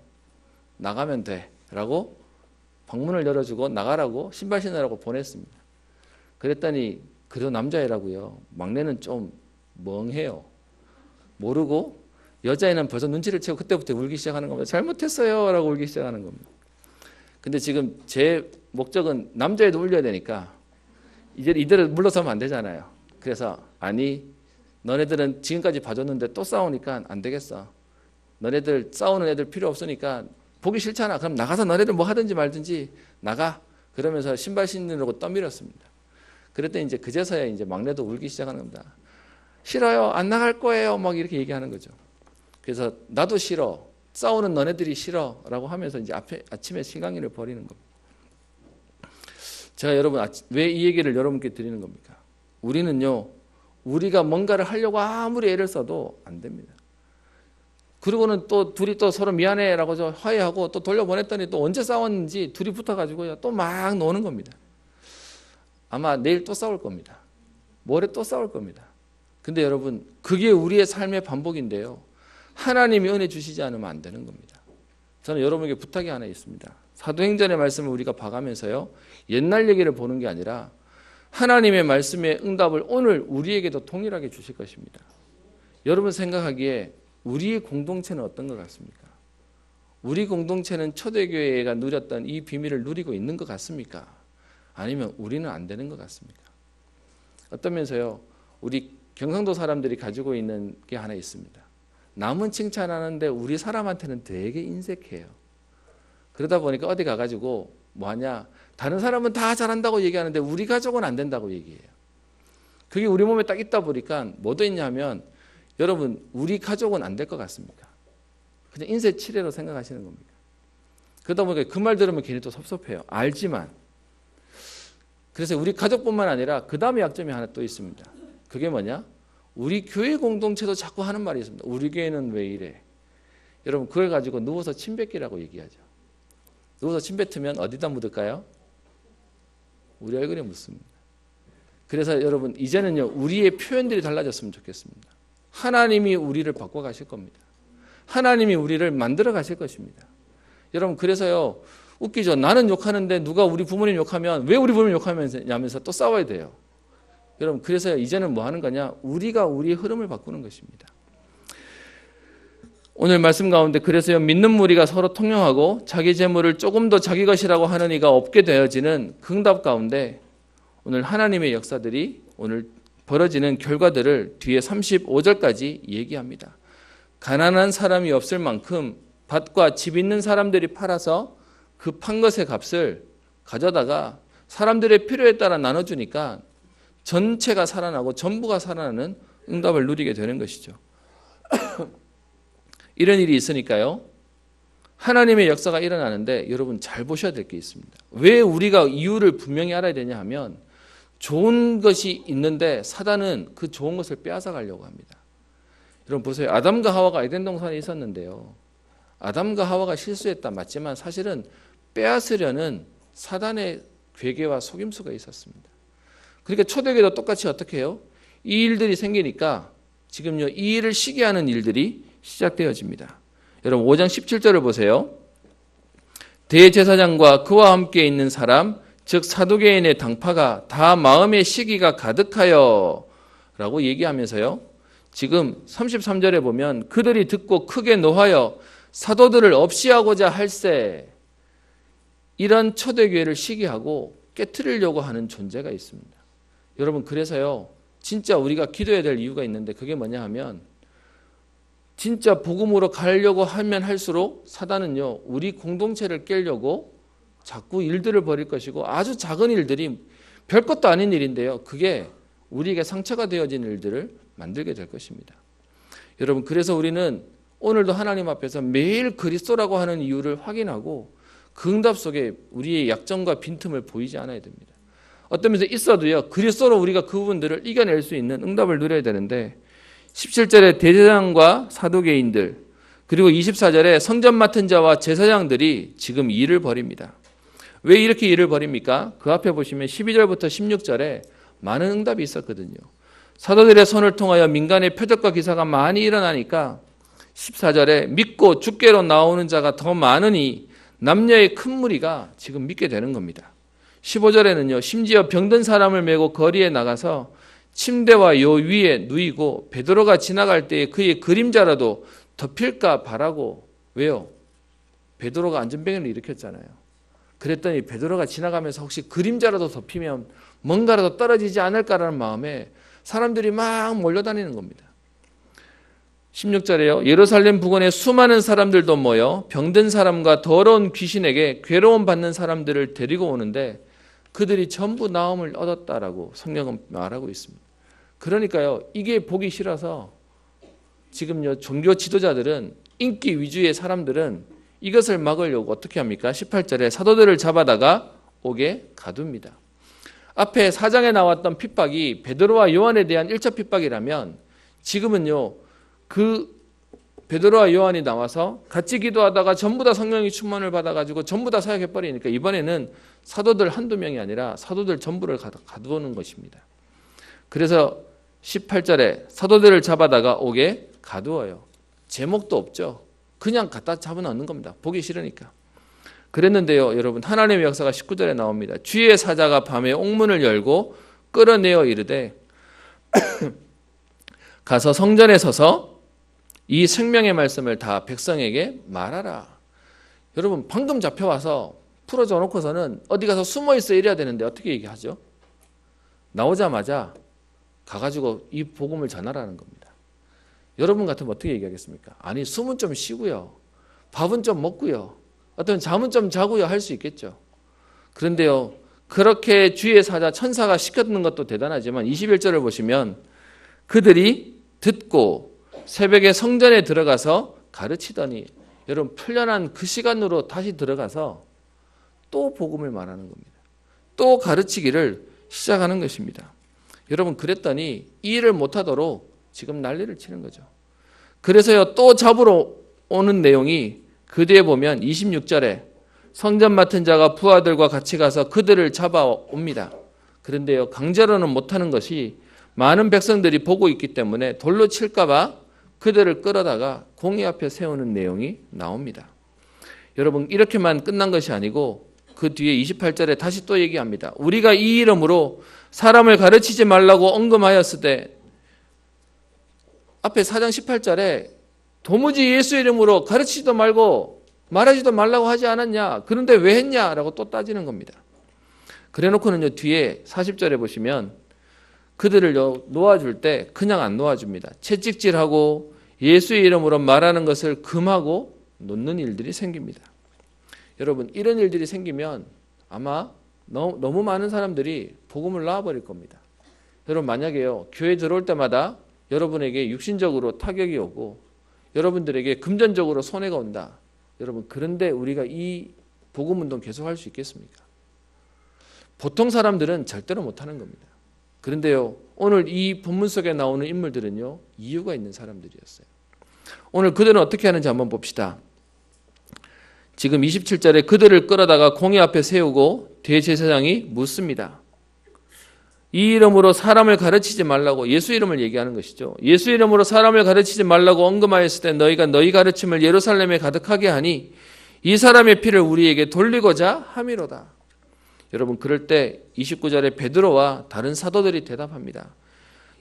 나가면 돼 라고 방문을 열어주고 나가라고 신발 신으라고 보냈습니다. 그랬더니 그래도 남자애라고요, 막내는 좀 멍해요. 모르고 여자애는 벌써 눈치를 채고 그때부터 울기 시작하는 겁니다. 잘못했어요 라고 울기 시작하는 겁니다. 근데 지금 제 목적은 남자애도 울려야 되니까 이제 이대로 물러서면 안 되잖아요. 그래서 아니, 너네들은 지금까지 봐줬는데 또 싸우니까 안 되겠어. 너네들 싸우는 애들 필요 없으니까 보기 싫잖아. 그럼 나가서 너네들 뭐 하든지 말든지 나가. 그러면서 신발 신으려고 떠밀었습니다. 그랬더니 이제 그제서야 이제 막내도 울기 시작하는 겁니다. 싫어요, 안 나갈 거예요, 막 이렇게 얘기하는 거죠. 그래서 나도 싫어, 싸우는 너네들이 싫어라고 하면서 이제 아침에 시강의를 벌이는 겁니다. 제가 여러분 왜 이 얘기를 여러분께 드리는 겁니까? 우리는요, 우리가 뭔가를 하려고 아무리 애를 써도 안 됩니다. 그리고는 또 둘이 또 서로 미안해라고 화해하고 또 돌려보냈더니 또 언제 싸웠는지 둘이 붙어가지고요 또 막 노는 겁니다. 아마 내일 또 싸울 겁니다. 모레 또 싸울 겁니다. 근데 여러분 그게 우리의 삶의 반복인데요. 하나님이 은혜 주시지 않으면 안 되는 겁니다. 저는 여러분에게 부탁이 하나 있습니다. 사도행전의 말씀을 우리가 봐가면서요 옛날 얘기를 보는 게 아니라 하나님의 말씀의 응답을 오늘 우리에게도 동일하게 주실 것입니다. 여러분 생각하기에 우리의 공동체는 어떤 것 같습니까? 우리 공동체는 초대교회가 누렸던 이 비밀을 누리고 있는 것 같습니까? 아니면 우리는 안 되는 것 같습니까? 어떠면서요 우리 경상도 사람들이 가지고 있는 게 하나 있습니다. 남은 칭찬하는데 우리 사람한테는 되게 인색해요. 그러다 보니까 어디 가가지고 뭐하냐 다른 사람은 다 잘한다고 얘기하는데 우리 가족은 안 된다고 얘기해요. 그게 우리 몸에 딱 있다 보니까 뭐 됐냐면 여러분 우리 가족은 안 될 것 같습니까? 그냥 인쇄치레로 생각하시는 겁니까? 그러다 보니까 그 말 들으면 괜히 또 섭섭해요. 알지만 그래서 우리 가족뿐만 아니라 그 다음에 약점이 하나 또 있습니다. 그게 뭐냐? 우리 교회 공동체도 자꾸 하는 말이 있습니다. 우리 교회는 왜 이래? 여러분 그걸 가지고 누워서 침 뱉기라고 얘기하죠. 누워서 침 뱉으면 어디다 묻을까요? 우리 얼굴에 묻습니다. 그래서 여러분 이제는요 우리의 표현들이 달라졌으면 좋겠습니다. 하나님이 우리를 바꿔가실 겁니다. 하나님이 우리를 만들어 가실 것입니다. 여러분 그래서요 웃기죠. 나는 욕하는데 누가 우리 부모님 욕하면 왜 우리 부모님 욕하면서 또 싸워야 돼요. 여러분 그래서 이제는 뭐 하는 거냐? 우리가 우리의 흐름을 바꾸는 것입니다. 오늘 말씀 가운데 그래서요 믿는 무리가 서로 통용하고 자기 재물을 조금 더 자기 것이라고 하는 이가 없게 되어지는 응답 가운데 오늘 하나님의 역사들이 오늘 벌어지는 결과들을 뒤에 35절까지 얘기합니다. 가난한 사람이 없을 만큼 밭과 집 있는 사람들이 팔아서 그 판 것의 값을 가져다가 사람들의 필요에 따라 나눠주니까 전체가 살아나고 전부가 살아나는 응답을 누리게 되는 것이죠. 이런 일이 있으니까요. 하나님의 역사가 일어나는데 여러분 잘 보셔야 될 게 있습니다. 왜 우리가 이유를 분명히 알아야 되냐 하면 좋은 것이 있는데 사단은 그 좋은 것을 빼앗아 가려고 합니다. 여러분 보세요. 아담과 하와가 에덴 동산에 있었는데요. 아담과 하와가 실수했다 맞지만 사실은 빼앗으려는 사단의 괴계와 속임수가 있었습니다. 그러니까 초대교회도 똑같이 어떻게 해요? 이 일들이 생기니까 지금요 이 일을 시기하는 일들이 시작되어집니다. 여러분 5장 17절을 보세요. 대제사장과 그와 함께 있는 사람 즉 사두개인의 당파가 다 마음의 시기가 가득하여 라고 얘기하면서요. 지금 33절에 보면 그들이 듣고 크게 노하여 사도들을 없이하고자 할세 이런 초대교회를 시기하고 깨트리려고 하는 존재가 있습니다. 여러분 그래서요 진짜 우리가 기도해야 될 이유가 있는데 그게 뭐냐 하면 진짜 복음으로 가려고 하면 할수록 사단은요 우리 공동체를 깨려고 자꾸 일들을 벌일 것이고 아주 작은 일들이 별것도 아닌 일인데요 그게 우리에게 상처가 되어진 일들을 만들게 될 것입니다. 여러분 그래서 우리는 오늘도 하나님 앞에서 매일 그리스도라고 하는 이유를 확인하고 그 응답 속에 우리의 약점과 빈틈을 보이지 않아야 됩니다. 어떤 면에서 있어도요 그리스도로 우리가 그 부분들을 이겨낼 수 있는 응답을 누려야 되는데 17절에 대제사장과 사두개인들 그리고 24절에 성전 맡은 자와 제사장들이 지금 일을 벌입니다. 왜 이렇게 일을 벌입니까? 그 앞에 보시면 12절부터 16절에 많은 응답이 있었거든요. 사도들의 손을 통하여 민간의 표적과 기사가 많이 일어나니까 14절에 믿고 주께로 나오는 자가 더 많으니 남녀의 큰 무리가 지금 믿게 되는 겁니다. 15절에는요 심지어 병든 사람을 메고 거리에 나가서 침대와 요 위에 누이고 베드로가 지나갈 때에 그의 그림자라도 덮일까 바라고 왜요? 베드로가 안전병을 일으켰잖아요. 그랬더니 베드로가 지나가면서 혹시 그림자라도 덮이면 뭔가라도 떨어지지 않을까라는 마음에 사람들이 막 몰려다니는 겁니다. 16절에요. 예루살렘 부근에 수많은 사람들도 모여 병든 사람과 더러운 귀신에게 괴로움 받는 사람들을 데리고 오는데 그들이 전부 나음을 얻었다라고 성경은 말하고 있습니다. 그러니까요. 이게 보기 싫어서 지금요 종교 지도자들은 인기 위주의 사람들은 이것을 막으려고 어떻게 합니까? 18절에 사도들을 잡아다가 옥에 가둡니다. 앞에 4장에 나왔던 핍박이 베드로와 요한에 대한 1차 핍박이라면 지금은요, 그 베드로와 요한이 나와서 같이 기도하다가 전부 다 성령의 충만을 받아가지고 전부 다 사역해버리니까 이번에는 사도들 한두 명이 아니라 사도들 전부를 가두는 것입니다. 그래서 18절에 사도들을 잡아다가 옥에 가두어요. 제목도 없죠. 그냥 갖다 잡아넣는 겁니다. 보기 싫으니까. 그랬는데요, 여러분, 하나님의 역사가 19절에 나옵니다. 주의 사자가 밤에 옥문을 열고 끌어내어 이르되 가서 성전에 서서 이 생명의 말씀을 다 백성에게 말하라. 여러분, 방금 잡혀와서 풀어줘 놓고서는 어디 가서 숨어 있어 이래야 되는데 어떻게 얘기하죠? 나오자마자 가가지고 이 복음을 전하라는 겁니다. 여러분 같으면 어떻게 얘기하겠습니까? 아니, 숨은 좀 쉬고요, 밥은 좀 먹고요, 어떤 잠은 좀 자고요 할 수 있겠죠. 그런데요, 그렇게 주의 사자 천사가 시켰는 것도 대단하지만 21절을 보시면 그들이 듣고 새벽에 성전에 들어가서 가르치더니, 여러분, 풀려난 그 시간으로 다시 들어가서 또 복음을 말하는 겁니다. 또 가르치기를 시작하는 것입니다. 여러분, 그랬더니 이 일을 못하도록 지금 난리를 치는 거죠. 그래서요, 또 잡으러 오는 내용이 그 뒤에 보면 26절에 성전 맡은 자가 부하들과 같이 가서 그들을 잡아옵니다. 그런데요, 강제로는 못하는 것이 많은 백성들이 보고 있기 때문에 돌로 칠까 봐 그들을 끌어다가 공의 앞에 세우는 내용이 나옵니다. 여러분, 이렇게만 끝난 것이 아니고 그 뒤에 28절에 다시 또 얘기합니다. 우리가 이 이름으로 사람을 가르치지 말라고 언급하였을 때, 앞에 4장 18절에 도무지 예수 이름으로 가르치지도 말고 말하지도 말라고 하지 않았냐, 그런데 왜 했냐라고 또 따지는 겁니다. 그래놓고는요, 뒤에 40절에 보시면 그들을 놓아줄 때 그냥 안 놓아줍니다. 채찍질하고 예수의 이름으로 말하는 것을 금하고 놓는 일들이 생깁니다. 여러분, 이런 일들이 생기면 아마 너무 많은 사람들이 복음을 놔버릴 겁니다. 여러분, 만약에요, 교회 들어올 때마다 여러분에게 육신적으로 타격이 오고 여러분들에게 금전적으로 손해가 온다. 여러분, 그런데 우리가 이 복음운동 계속할 수 있겠습니까? 보통 사람들은 절대로 못하는 겁니다. 그런데요, 오늘 이 본문 속에 나오는 인물들은요, 이유가 있는 사람들이었어요. 오늘 그들은 어떻게 하는지 한번 봅시다. 지금 27절에 그들을 끌어다가 공의 앞에 세우고 대제사장이 묻습니다. 이 이름으로 사람을 가르치지 말라고, 예수 이름을 얘기하는 것이죠. 예수 이름으로 사람을 가르치지 말라고 언급하였을 때 너희가 너희 가르침을 예루살렘에 가득하게 하니 이 사람의 피를 우리에게 돌리고자 함이로다. 여러분, 그럴 때 29절에 베드로와 다른 사도들이 대답합니다.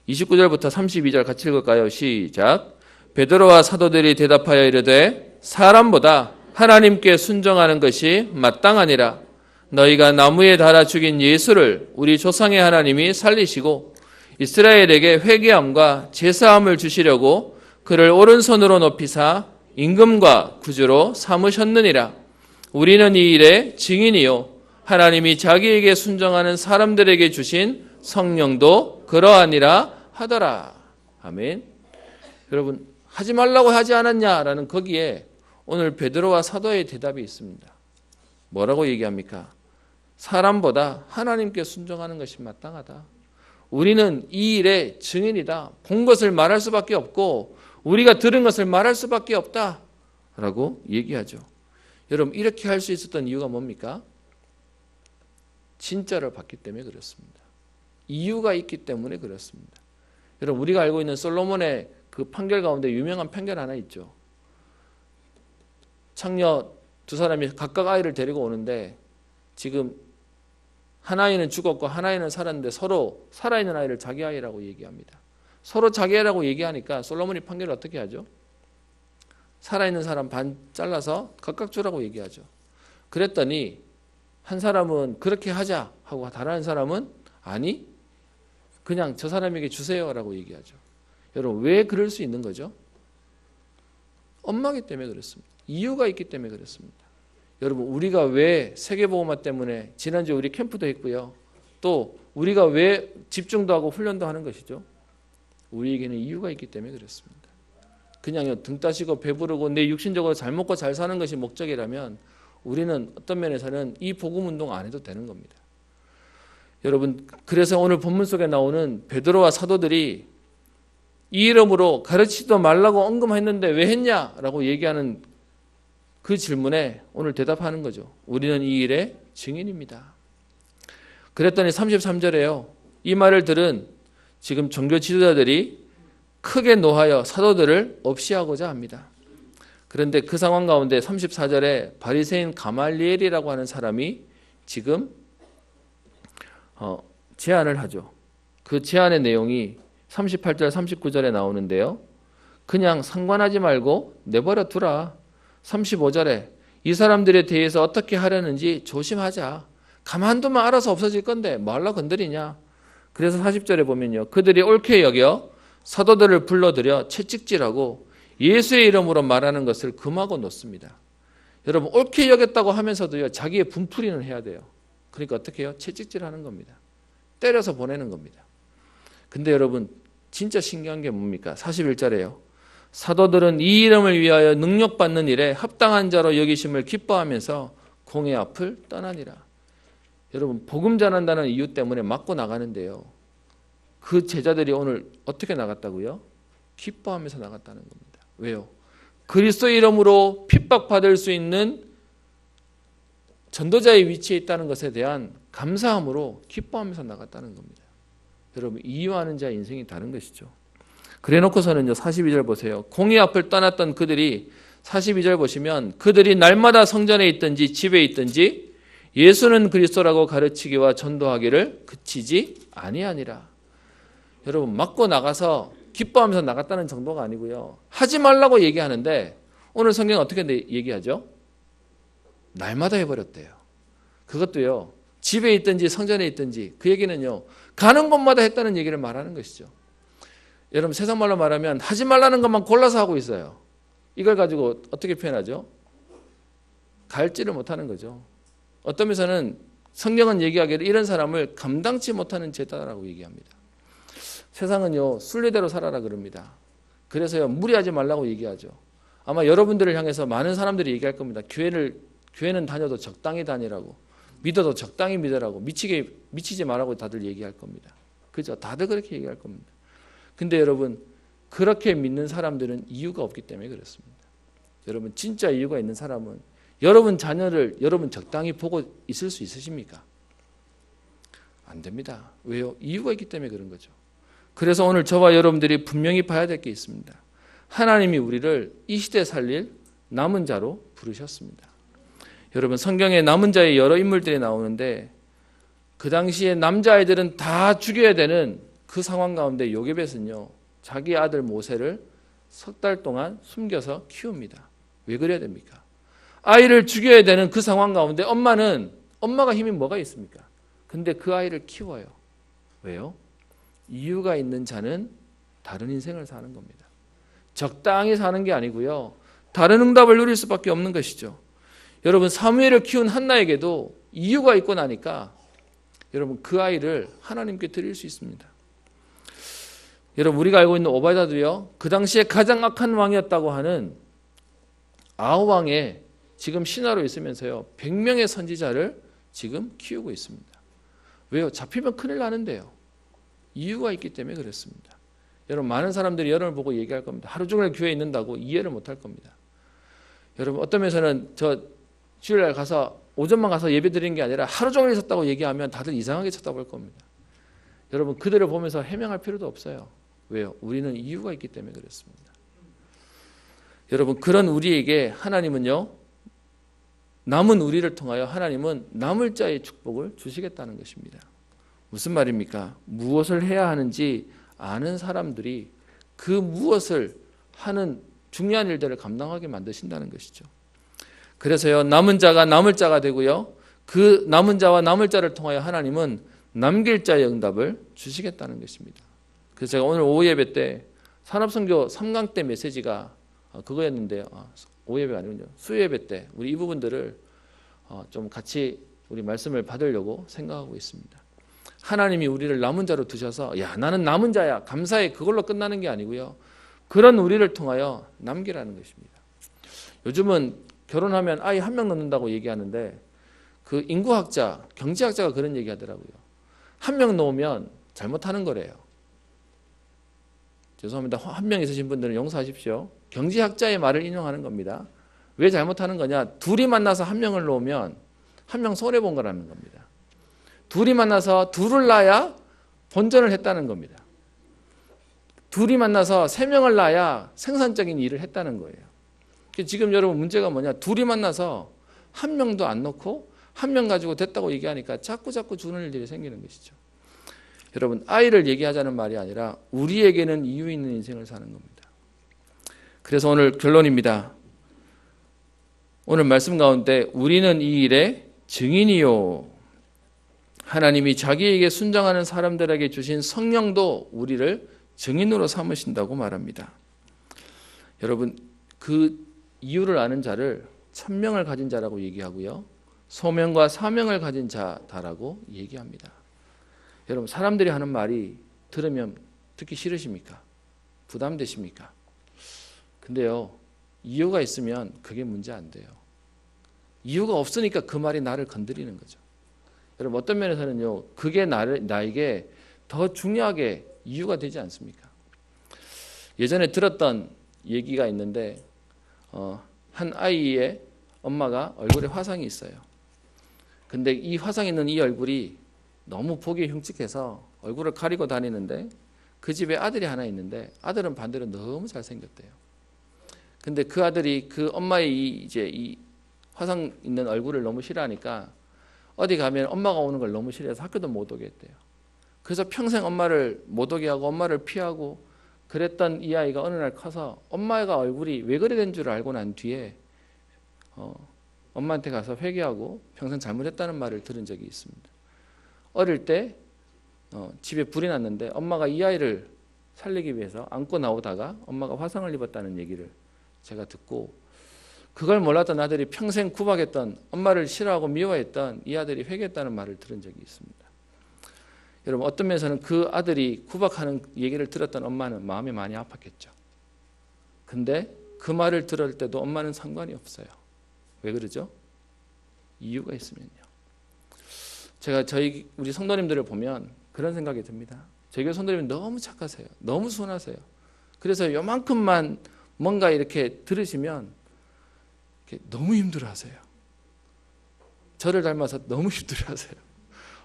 29절부터 32절 같이 읽을까요? 시작. 베드로와 사도들이 대답하여 이르되 사람보다 하나님께 순종하는 것이 마땅하니라. 너희가 나무에 달아 죽인 예수를 우리 조상의 하나님이 살리시고 이스라엘에게 회개함과 제사함을 주시려고 그를 오른손으로 높이사 임금과 구주로 삼으셨느니라. 우리는 이 일의 증인이요 하나님이 자기에게 순종하는 사람들에게 주신 성령도 그러하니라 하더라. 아멘. 여러분, 하지 말라고 하지 않았냐라는 거기에 오늘 베드로와 사도의 대답이 있습니다. 뭐라고 얘기합니까? 사람보다 하나님께 순종하는 것이 마땅하다. 우리는 이 일의 증인이다. 본 것을 말할 수밖에 없고 우리가 들은 것을 말할 수밖에 없다 라고 얘기하죠. 여러분, 이렇게 할 수 있었던 이유가 뭡니까? 진짜를 봤기 때문에 그렇습니다. 이유가 있기 때문에 그렇습니다. 여러분, 우리가 알고 있는 솔로몬의 그 판결 가운데 유명한 판결 하나 있죠. 창녀 두 사람이 각각 아이를 데리고 오는데 지금 한 아이는 죽었고 한 아이는 살았는데 서로 살아있는 아이를 자기 아이라고 얘기합니다. 서로 자기 아이라고 얘기하니까 솔로몬이 판결을 어떻게 하죠? 살아있는 사람 반 잘라서 각각 주라고 얘기하죠. 그랬더니 한 사람은 그렇게 하자 하고 다른 한 사람은 아니 그냥 저 사람에게 주세요라고 얘기하죠. 여러분, 왜 그럴 수 있는 거죠? 엄마기 때문에 그렇습니다. 이유가 있기 때문에 그렇습니다. 여러분, 우리가 왜 세계보험화 때문에 지난주에 우리 캠프도 했고요. 또 우리가 왜 집중도 하고 훈련도 하는 것이죠? 우리에게는 이유가 있기 때문에 그렇습니다. 그냥 등 따시고 배부르고 내 육신적으로 잘 먹고 잘 사는 것이 목적이라면 우리는 어떤 면에서는 이 복음 운동 안 해도 되는 겁니다. 여러분, 그래서 오늘 본문 속에 나오는 베드로와 사도들이 이 이름으로 가르치지도 말라고 언급했는데 왜 했냐라고 얘기하는 그 질문에 오늘 대답하는 거죠. 우리는 이 일의 증인입니다. 그랬더니 33절에요. 이 말을 들은 지금 종교 지도자들이 크게 노하여 사도들을 없이하고자 합니다. 그런데 그 상황 가운데 34절에 바리새인 가말리엘이라고 하는 사람이 지금 제안을 하죠. 그 제안의 내용이 38절 39절에 나오는데요. 그냥 상관하지 말고 내버려 두라. 35절에 이 사람들에 대해서 어떻게 하려는지 조심하자. 가만두면 알아서 없어질 건데 뭐하려 건드리냐. 그래서 40절에 보면요. 그들이 옳게 여겨 사도들을 불러들여 채찍질하고 예수의 이름으로 말하는 것을 금하고 놓습니다. 여러분, 옳게 여겼다고 하면서도요, 자기의 분풀이는 해야 돼요. 그러니까 어떻게 해요? 채찍질하는 겁니다. 때려서 보내는 겁니다. 근데 여러분, 진짜 신기한 게 뭡니까? 41절에요. 사도들은 이 이름을 위하여 능력받는 일에 합당한 자로 여기심을 기뻐하면서 공의 앞을 떠나니라. 여러분, 복음 전한다는 이유 때문에 맞고 나가는데요. 그 제자들이 오늘 어떻게 나갔다고요? 기뻐하면서 나갔다는 겁니다. 왜요? 그리스도의 이름으로 핍박받을 수 있는 전도자의 위치에 있다는 것에 대한 감사함으로 기뻐하면서 나갔다는 겁니다. 여러분, 이유하는 자의 인생이 다른 것이죠. 그래 놓고서는요, 42절 보세요. 공의 앞을 떠났던 그들이 42절 보시면 그들이 날마다 성전에 있든지 집에 있든지 예수는 그리스도라고 가르치기와 전도하기를 그치지 아니하니라. 여러분, 맞고 나가서 기뻐하면서 나갔다는 정도가 아니고요. 하지 말라고 얘기하는데 오늘 성경은 어떻게 얘기하죠? 날마다 해버렸대요. 그것도요. 집에 있든지 성전에 있든지 그 얘기는요. 가는 곳마다 했다는 얘기를 말하는 것이죠. 여러분, 세상 말로 말하면 하지 말라는 것만 골라서 하고 있어요. 이걸 가지고 어떻게 표현하죠? 갈지를 못하는 거죠. 어떤 면에서는 성경은 얘기하기를 이런 사람을 감당치 못하는 죄다라고 얘기합니다. 세상은요, 순리대로 살아라 그럽니다. 그래서요, 무리하지 말라고 얘기하죠. 아마 여러분들을 향해서 많은 사람들이 얘기할 겁니다. 교회는 다녀도 적당히 다니라고, 믿어도 적당히 믿으라고, 미치지 말라고 다들 얘기할 겁니다. 그죠? 다들 그렇게 얘기할 겁니다. 근데 여러분, 그렇게 믿는 사람들은 이유가 없기 때문에 그렇습니다. 여러분, 진짜 이유가 있는 사람은 여러분 자녀를 여러분 적당히 보고 있을 수 있으십니까? 안 됩니다. 왜요? 이유가 있기 때문에 그런 거죠. 그래서 오늘 저와 여러분들이 분명히 봐야 될 게 있습니다. 하나님이 우리를 이 시대에 살릴 남은 자로 부르셨습니다. 여러분, 성경에 남은 자의 여러 인물들이 나오는데 그 당시에 남자아이들은 다 죽여야 되는 그 상황 가운데 요게벳은요, 자기 아들 모세를 석 달 동안 숨겨서 키웁니다. 왜 그래야 됩니까? 아이를 죽여야 되는 그 상황 가운데 엄마가 힘이 뭐가 있습니까? 근데 그 아이를 키워요. 왜요? 이유가 있는 자는 다른 인생을 사는 겁니다. 적당히 사는 게 아니고요. 다른 응답을 누릴 수밖에 없는 것이죠. 여러분, 사무엘을 키운 한나에게도 이유가 있고 나니까 여러분, 그 아이를 하나님께 드릴 수 있습니다. 여러분, 우리가 알고 있는 오바다도요, 그 당시에 가장 악한 왕이었다고 하는 아우왕에 지금 신하로 있으면서요, 100명의 선지자를 지금 키우고 있습니다. 왜요? 잡히면 큰일 나는데요. 이유가 있기 때문에 그렇습니다. 여러분, 많은 사람들이 여러분을 보고 얘기할 겁니다. 하루 종일 교회에 있는다고 이해를 못할 겁니다. 여러분, 어떤 면에서는 저 주일날 가서 오전만 가서 예배 드리는 게 아니라 하루 종일 있었다고 얘기하면 다들 이상하게 쳐다볼 겁니다. 여러분, 그들을 보면서 해명할 필요도 없어요. 왜요? 우리는 이유가 있기 때문에 그렇습니다. 여러분, 그런 우리에게 하나님은요, 남은 우리를 통하여 하나님은 남을 자의 축복을 주시겠다는 것입니다. 무슨 말입니까? 무엇을 해야 하는지 아는 사람들이 그 무엇을 하는 중요한 일들을 감당하게 만드신다는 것이죠. 그래서요, 남은 자가 남을 자가 되고요, 그 남은 자와 남을 자를 통하여 하나님은 남길 자의 응답을 주시겠다는 것입니다. 그래서 제가 오늘 오후 예배 때 산업선교 3강 때 메시지가 그거였는데요. 오후 예배가 아니군요. 수요 예배 때 우리 이 부분들을 좀 같이 우리 말씀을 받으려고 생각하고 있습니다. 하나님이 우리를 남은 자로 두셔서 야, 나는 남은 자야, 감사해, 그걸로 끝나는 게 아니고요, 그런 우리를 통하여 남기라는 것입니다. 요즘은 결혼하면 아이 1명 낳는다고 얘기하는데 그 인구학자, 경제학자가 그런 얘기하더라고요. 한 명 놓으면 잘못하는 거래요. 죄송합니다. 한 명 있으신 분들은 용서하십시오. 경제학자의 말을 인용하는 겁니다. 왜 잘못하는 거냐? 둘이 만나서 한 명을 놓으면 한 명 손해본 거라는 겁니다. 둘이 만나서 둘을 낳아야 본전을 했다는 겁니다. 둘이 만나서 세 명을 낳아야 생산적인 일을 했다는 거예요. 지금 여러분 문제가 뭐냐? 둘이 만나서 한 명도 안 놓고 한 명 가지고 됐다고 얘기하니까 자꾸 주는 일들이 생기는 것이죠. 여러분, 아이를 얘기하자는 말이 아니라 우리에게는 이유 있는 인생을 사는 겁니다. 그래서 오늘 결론입니다. 오늘 말씀 가운데 우리는 이 일의 증인이요. 하나님이 자기에게 순종하는 사람들에게 주신 성령도 우리를 증인으로 삼으신다고 말합니다. 여러분, 그 이유를 아는 자를 천명을 가진 자라고 얘기하고요. 소명과 사명을 가진 자다라고 얘기합니다. 여러분, 사람들이 하는 말이 들으면 듣기 싫으십니까? 부담되십니까? 근데요, 이유가 있으면 그게 문제 안 돼요. 이유가 없으니까 그 말이 나를 건드리는 거죠. 여러분, 어떤 면에서는요, 그게 나에게 더 중요하게 이유가 되지 않습니까? 예전에 들었던 얘기가 있는데 한 아이의 엄마가 얼굴에 화상이 있어요. 근데 이 화상 있는 이 얼굴이 너무 보기 흉측해서 얼굴을 가리고 다니는데 그 집에 아들이 하나 있는데 아들은 반대로 너무 잘생겼대요. 근데 그 아들이 그 엄마의 이 화상 있는 얼굴을 너무 싫어하니까 어디 가면 엄마가 오는 걸 너무 싫어해서 학교도 못 오게 했대요. 그래서 평생 엄마를 못 오게 하고 엄마를 피하고 그랬던 이 아이가 어느 날 커서 엄마가 얼굴이 왜 그래 된 줄 알고 난 뒤에 엄마한테 가서 회개하고 평생 잘못했다는 말을 들은 적이 있습니다. 어릴 때 집에 불이 났는데 엄마가 이 아이를 살리기 위해서 안고 나오다가 엄마가 화상을 입었다는 얘기를 제가 듣고 그걸 몰랐던 아들이 평생 구박했던 엄마를 싫어하고 미워했던 이 아들이 회개했다는 말을 들은 적이 있습니다. 여러분, 어떤 면에서는 그 아들이 구박하는 얘기를 들었던 엄마는 마음이 많이 아팠겠죠. 근데 그 말을 들을 때도 엄마는 상관이 없어요. 왜 그러죠? 이유가 있으면요. 제가 우리 성도님들을 보면 그런 생각이 듭니다. 저희 교회 성도님은 너무 착하세요. 너무 순하세요. 그래서 요만큼만 뭔가 이렇게 들으시면 이렇게 너무 힘들어하세요. 저를 닮아서 너무 힘들어하세요.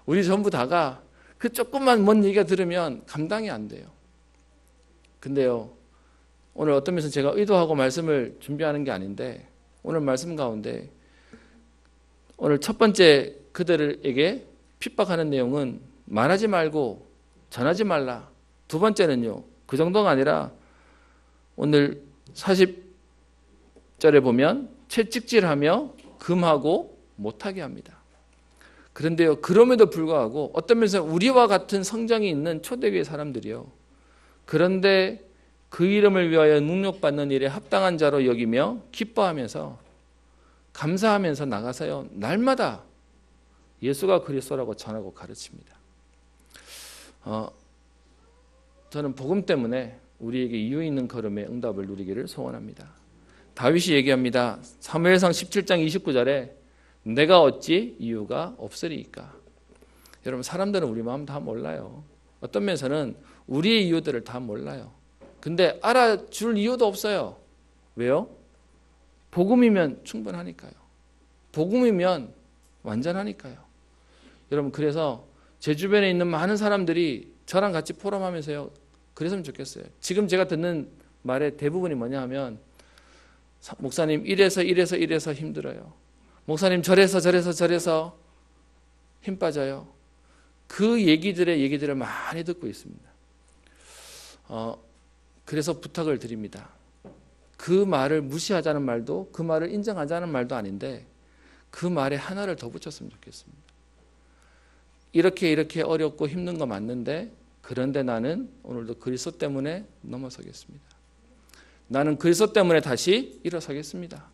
우리 전부 다가 그 조금만 뭔 얘기가 들으면 감당이 안 돼요. 근데요, 오늘 어떤 면에서 제가 의도하고 말씀을 준비하는 게 아닌데 오늘 말씀 가운데 오늘 첫 번째 그들에게 핍박하는 내용은 말하지 말고 전하지 말라. 두 번째는요, 그 정도가 아니라 오늘 40절에 보면 채찍질하며 금하고 못하게 합니다. 그런데요, 그럼에도 불구하고 어떤 면에서 우리와 같은 성정이 있는 초대교회 사람들이요, 그런데 그 이름을 위하여 능력받는 일에 합당한 자로 여기며 기뻐하면서 감사하면서 나가서요, 날마다 예수가 그리스도라고 전하고 가르칩니다. 저는 복음 때문에 우리에게 이유 있는 걸음의 응답을 누리기를 소원합니다. 다윗이 얘기합니다. 사무엘상 17장 29절에 내가 어찌 이유가 없으리이까. 여러분, 사람들은 우리 마음 다 몰라요. 어떤 면에서는 우리의 이유들을 다 몰라요. 근데 알아줄 이유도 없어요. 왜요? 복음이면 충분하니까요. 복음이면 완전하니까요. 여러분, 그래서 제 주변에 있는 많은 사람들이 저랑 같이 포럼하면서요, 그랬으면 좋겠어요. 지금 제가 듣는 말의 대부분이 뭐냐 하면 목사님 이래서 힘들어요. 목사님 저래서 힘 빠져요. 그 얘기들을 많이 듣고 있습니다. 그래서 부탁을 드립니다. 그 말을 무시하자는 말도 그 말을 인정하자는 말도 아닌데 그 말에 하나를 더 붙였으면 좋겠습니다. 이렇게 어렵고 힘든 거 맞는데 그런데 나는 오늘도 그리스도 때문에 넘어서겠습니다. 나는 그리스도 때문에 다시 일어서겠습니다.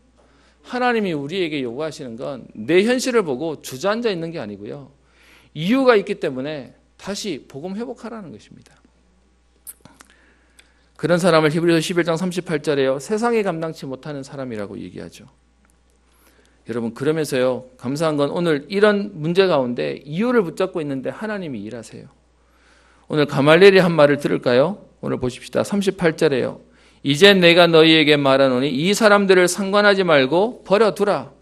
하나님이 우리에게 요구하시는 건 내 현실을 보고 주저앉아 있는 게 아니고요, 이유가 있기 때문에 다시 복음 회복하라는 것입니다. 그런 사람을 히브리서 11장 38절에요, 세상에 감당치 못하는 사람이라고 얘기하죠. 여러분 그러면서요 감사한 건 오늘 이런 문제 가운데 이유를 붙잡고 있는데 하나님이 일하세요. 오늘 가말리엘이 한 말을 들을까요? 오늘 보십시다. 38절에요. 이제 내가 너희에게 말하노니 이 사람들을 상관하지 말고 버려두라.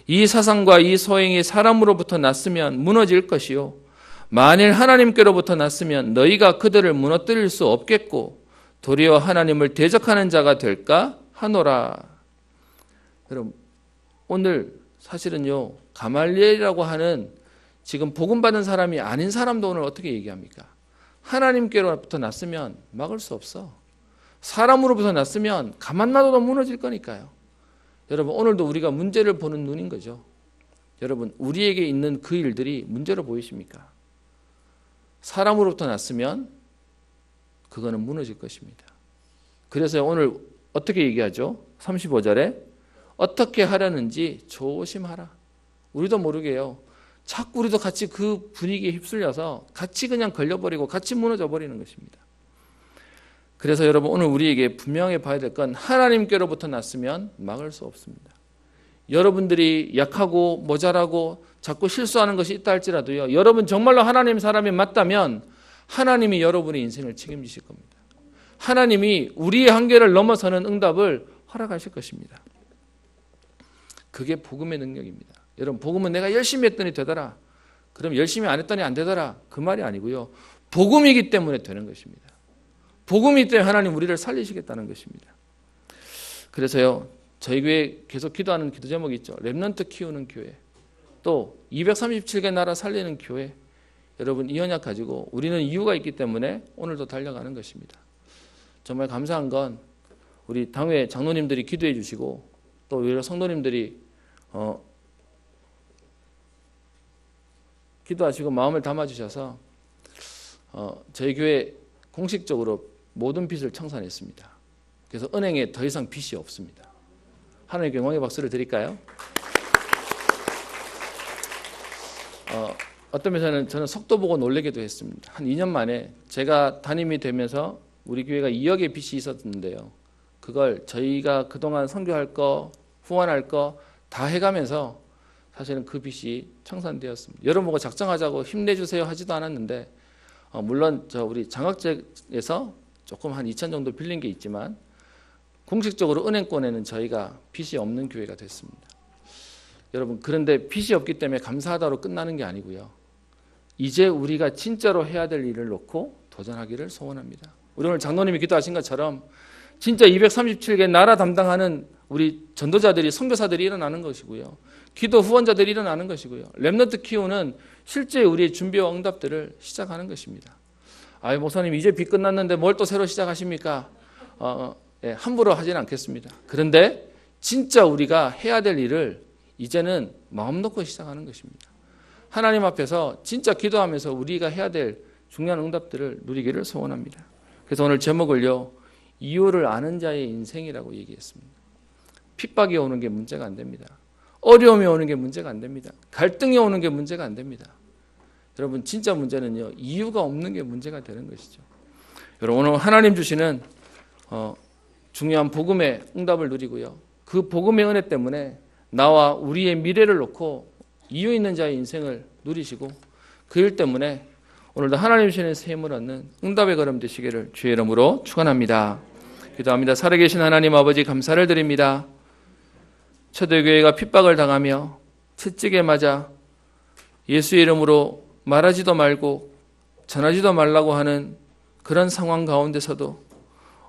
이 사상과 이 소행이 사람으로부터 났으면 무너질 것이요 만일 하나님께로부터 났으면 너희가 그들을 무너뜨릴 수 없겠고 도리어 하나님을 대적하는 자가 될까 하노라. 여러분 오늘 사실은요 가말리엘이라고 하는 지금 복음받은 사람이 아닌 사람도 오늘 어떻게 얘기합니까? 하나님께로부터 났으면 막을 수 없어. 사람으로부터 났으면 가만 놔둬도 무너질 거니까요. 여러분 오늘도 우리가 문제를 보는 눈인 거죠. 여러분 우리에게 있는 그 일들이 문제로 보이십니까? 사람으로부터 났으면 그거는 무너질 것입니다. 그래서 오늘 어떻게 얘기하죠? 35절에 어떻게 하려는지 조심하라. 우리도 모르게요. 자꾸 우리도 같이 그 분위기에 휩쓸려서 같이 그냥 걸려버리고 같이 무너져 버리는 것입니다. 그래서 여러분 오늘 우리에게 분명히 봐야 될 건 하나님께로부터 났으면 막을 수 없습니다. 여러분들이 약하고 모자라고 자꾸 실수하는 것이 있다 할지라도요. 여러분 정말로 하나님 사람이 맞다면 하나님이 여러분의 인생을 책임지실 겁니다. 하나님이 우리의 한계를 넘어서는 응답을 허락하실 것입니다. 그게 복음의 능력입니다. 여러분 복음은 내가 열심히 했더니 되더라. 그럼 열심히 안 했더니 안 되더라. 그 말이 아니고요. 복음이기 때문에 되는 것입니다. 복음이기 때문에 하나님 우리를 살리시겠다는 것입니다. 그래서요. 저희 교회 계속 기도하는 기도 제목이 있죠. 렘넌트 키우는 교회. 또 237개 나라 살리는 교회. 여러분 이 언약 가지고 우리는 이유가 있기 때문에 오늘도 달려가는 것입니다. 정말 감사한 건 우리 당회 장로님들이 기도해 주시고 또 여러 성도님들이 기도하시고 마음을 담아주셔서 저희 교회 공식적으로 모든 빚을 청산했습니다. 그래서 은행에 더 이상 빚이 없습니다. 하나님께 영광의 박수를 드릴까요? 어떤 면에서는 저는 속도 보고 놀라기도 했습니다. 한 2년 만에 제가 담임이 되면서 우리 교회가 2억의 빚이 있었는데요. 그걸 저희가 그동안 선교할 거, 후원할 거 다 해가면서 사실은 그 빚이 청산되었습니다. 여러분 보고 작정하자고 힘내주세요 하지도 않았는데 물론 우리 장학재에서 조금 한 2천 정도 빌린 게 있지만 공식적으로 은행권에는 저희가 빚이 없는 교회가 됐습니다. 여러분 그런데 빚이 없기 때문에 감사하다로 끝나는 게 아니고요. 이제 우리가 진짜로 해야 될 일을 놓고 도전하기를 소원합니다. 우리 오늘 장로님이 기도하신 것처럼 진짜 237개 나라 담당하는 우리 전도자들이 선교사들이 일어나는 것이고요. 기도 후원자들이 일어나는 것이고요. 렘넌트 키우는 실제 우리의 준비와 응답들을 시작하는 것입니다. 아이 목사님 이제 빚 끝났는데 뭘 또 새로 시작하십니까? 함부로 하지는 않겠습니다. 그런데 진짜 우리가 해야 될 일을 이제는 마음 놓고 시작하는 것입니다. 하나님 앞에서 진짜 기도하면서 우리가 해야 될 중요한 응답들을 누리기를 소원합니다. 그래서 오늘 제목을요. 이유를 아는 자의 인생이라고 얘기했습니다. 핍박이 오는 게 문제가 안 됩니다. 어려움이 오는 게 문제가 안 됩니다. 갈등이 오는 게 문제가 안 됩니다. 여러분 진짜 문제는요. 이유가 없는 게 문제가 되는 것이죠. 여러분 오늘 하나님 주시는 중요한 복음의 응답을 누리고요. 그 복음의 은혜 때문에 나와 우리의 미래를 놓고 이유 있는 자의 인생을 누리시고 그 일 때문에 오늘도 하나님 주시는 새 힘을 얻는 응답의 걸음 되시기를 주의 이름으로 축원합니다. 기도합니다. 살아계신 하나님 아버지 감사를 드립니다. 초대교회가 핍박을 당하며 채찍에 맞아 예수의 이름으로 말하지도 말고 전하지도 말라고 하는 그런 상황 가운데서도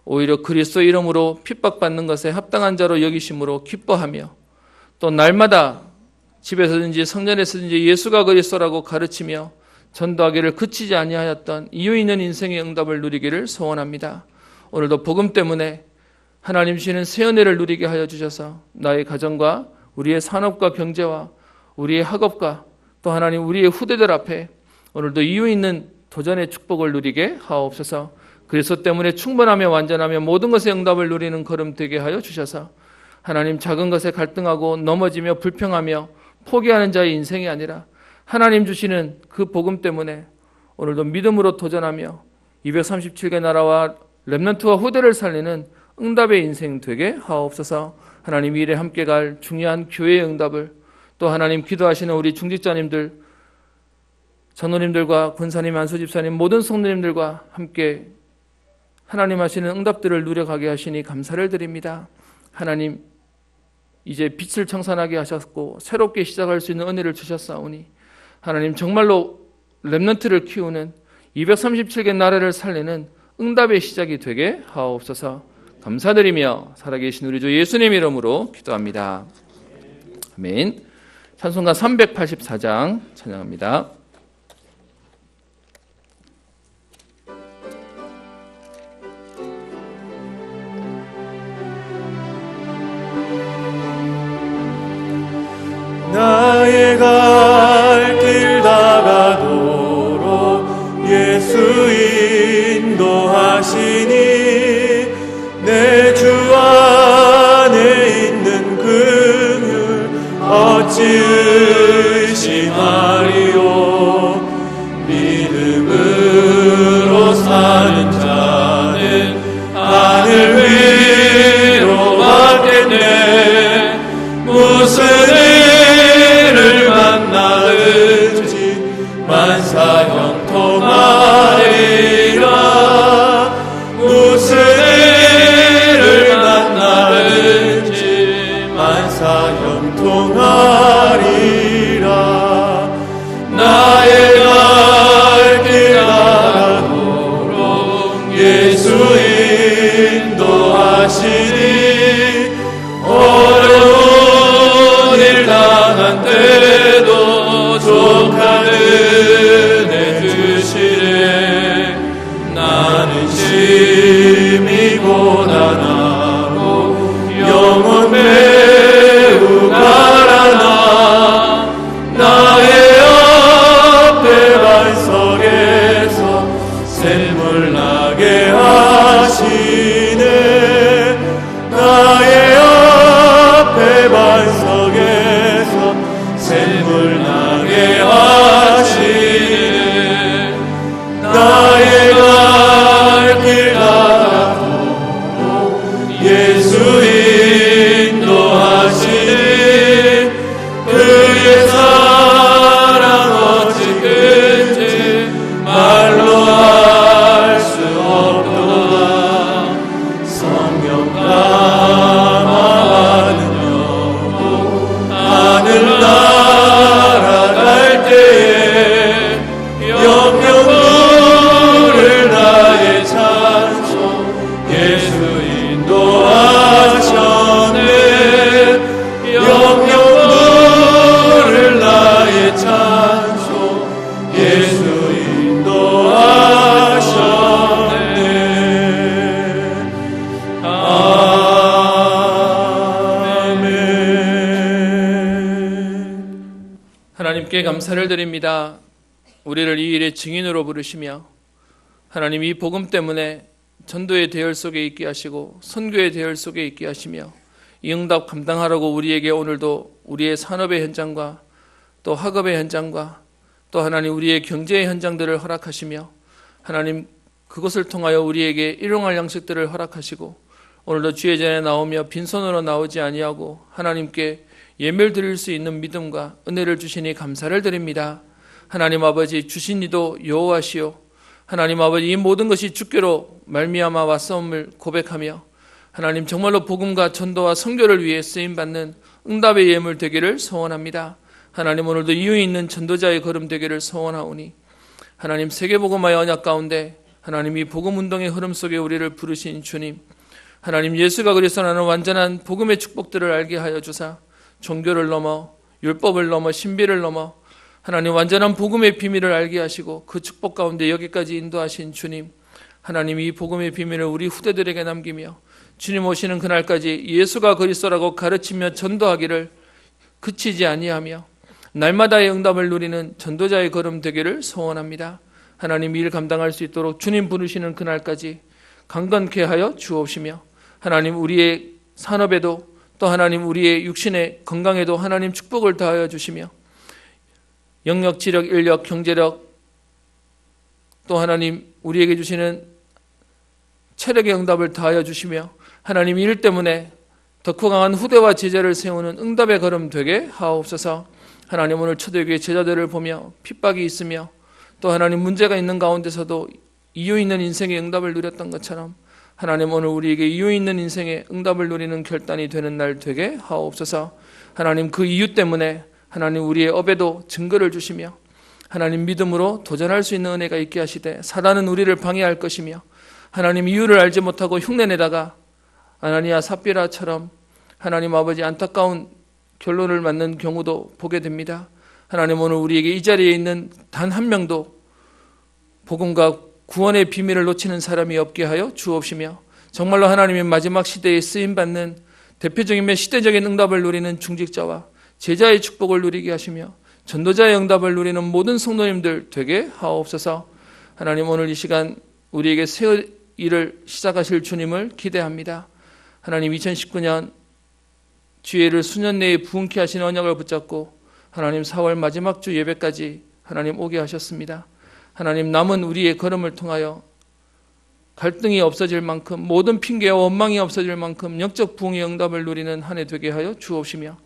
오히려 그리스도 이름으로 핍박받는 것에 합당한 자로 여기심으로 기뻐하며 또 날마다 집에서든지 성전에서든지 예수가 그리스도라고 가르치며 전도하기를 그치지 아니하였던 이유 있는 인생의 응답을 누리기를 소원합니다. 오늘도 복음 때문에 하나님 주시는 새 은혜를 누리게 하여 주셔서 나의 가정과 우리의 산업과 경제와 우리의 학업과 또 하나님 우리의 후대들 앞에 오늘도 이유 있는 도전의 축복을 누리게 하옵소서. 그리스도 때문에 충분하며 완전하며 모든 것의 응답을 누리는 걸음 되게 하여 주셔서 하나님 작은 것에 갈등하고 넘어지며 불평하며 포기하는 자의 인생이 아니라 하나님 주시는 그 복음 때문에 오늘도 믿음으로 도전하며 237개 나라와 렘넌트와 후대를 살리는 응답의 인생 되게 하옵소서. 하나님 이 일에 함께 갈 중요한 교회의 응답을 또 하나님 기도하시는 우리 중직자님들, 전우님들과 권사님, 안수집사님, 모든 성도님들과 함께 하나님 하시는 응답들을 누려가게 하시니 감사를 드립니다. 하나님, 이제 빛을 청산하게 하셨고 새롭게 시작할 수 있는 은혜를 주셨사오니 하나님 정말로 렘넌트를 키우는 237개 나라를 살리는 응답의 시작이 되게 하옵소서. 감사드리며 살아계신 우리 주 예수님 이름으로 기도합니다. 아멘. 찬송가 384장 찬양합니다. 나의 갈 길 다가도록 예수 인도하시니 내 주 안에 있는 긍휼 어찌 의심하리요. 믿음으로 사는 자는 하늘 위로 받겠네. 무슨 일을 만나든지 만사 형통하리라. 무슨 일을 만나든지 만사 형통하리라. 나의 갈 길 다가도록 예수 인도하시니 어려운 일 당한 때도 족한 은혜 주시네. 나는 심히 고단하고 영혼 매우 가라나 나의 앞에 반석에서 샘물 나게 하시네. 나의 앞에 반석에서 샘물 나게 하시네. 나의 갈 길 다가도록 예수 인도하시니 그의 사랑 어찌 큰지 말로 알 수 없도다. 성령 감화하는 영혼 하늘 날아갈 때에 영영 부를 나의 찬송 예수 인도하셨네. 영영 부를 나의 찬송 예수 인도하셨네. 아멘. 하나님께 감사를 드립니다. 우리를 이 일의 증인으로 부르시며 하나님 이 복음 때문에 전도의 대열 속에 있게 하시고 선교의 대열 속에 있게 하시며 이 응답 감당하라고 우리에게 오늘도 우리의 산업의 현장과 또 학업의 현장과 또 하나님 우리의 경제의 현장들을 허락하시며 하나님 그것을 통하여 우리에게 일용할 양식들을 허락하시고 오늘도 주의 전에 나오며 빈손으로 나오지 아니하고 하나님께 예물 드릴 수 있는 믿음과 은혜를 주시니 감사를 드립니다. 하나님 아버지 주신 이도 여호와시오. 하나님 아버지 이 모든 것이 주께로 말미암아 왔사옴을 고백하며 하나님 정말로 복음과 전도와 선교를 위해 쓰임받는 응답의 예물 되기를 소원합니다. 하나님 오늘도 이유 있는 전도자의 걸음 되기를 소원하오니 하나님 세계복음화의 언약 가운데 하나님 이 복음운동의 흐름 속에 우리를 부르신 주님, 하나님 예수가 그리스도라는 완전한 복음의 축복들을 알게 하여 주사 종교를 넘어 율법을 넘어 신비를 넘어 하나님 완전한 복음의 비밀을 알게 하시고 그 축복 가운데 여기까지 인도하신 주님, 하나님 이 복음의 비밀을 우리 후대들에게 남기며 주님 오시는 그날까지 예수가 그리스도라고 가르치며 전도하기를 그치지 아니하며 날마다의 응답을 누리는 전도자의 걸음 되기를 소원합니다. 하나님 이 일 감당할 수 있도록 주님 부르시는 그날까지 강건케 하여 주옵시며 하나님 우리의 산업에도 또 하나님 우리의 육신의 건강에도 하나님 축복을 다하여 주시며 영역, 지력, 인력, 경제력 또 하나님 우리에게 주시는 체력의 응답을 다하여 주시며 하나님 이 일 때문에 덕후 강한 후대와 제자를 세우는 응답의 걸음 되게 하옵소서. 하나님, 오늘 초대교회 제자들을 보며 핍박이 있으며 또 하나님 문제가 있는 가운데서도 이유 있는 인생의 응답을 누렸던 것처럼 하나님, 오늘 우리에게 이유 있는 인생의 응답을 누리는 결단이 되는 날 되게 하옵소서. 하나님, 그 이유 때문에 하나님 우리의 업에도 증거를 주시며 하나님 믿음으로 도전할 수 있는 은혜가 있게 하시되 사단은 우리를 방해할 것이며 하나님 이유를 알지 못하고 흉내내다가 아나니아 삽비라처럼 하나님 아버지 안타까운 결론을 맞는 경우도 보게 됩니다. 하나님, 오늘 우리에게 이 자리에 있는 단 한 명도 복음과 구원의 비밀을 놓치는 사람이 없게 하여 주옵시며 정말로 하나님의 마지막 시대에 쓰임받는 대표적인 시대적인 응답을 누리는 중직자와 제자의 축복을 누리게 하시며 전도자의 응답을 누리는 모든 성도님들 되게 하옵소서. 하나님, 오늘 이 시간 우리에게 새 일을 시작하실 주님을 기대합니다. 하나님, 2019년 지혜를 수년 내에 부흥케 하시는 언약을 붙잡고 하나님 4월 마지막 주 예배까지 하나님 오게 하셨습니다. 하나님, 남은 우리의 걸음을 통하여 갈등이 없어질 만큼 모든 핑계와 원망이 없어질 만큼 영적 부흥의 응답을 누리는 한 해 되게 하여 주옵시며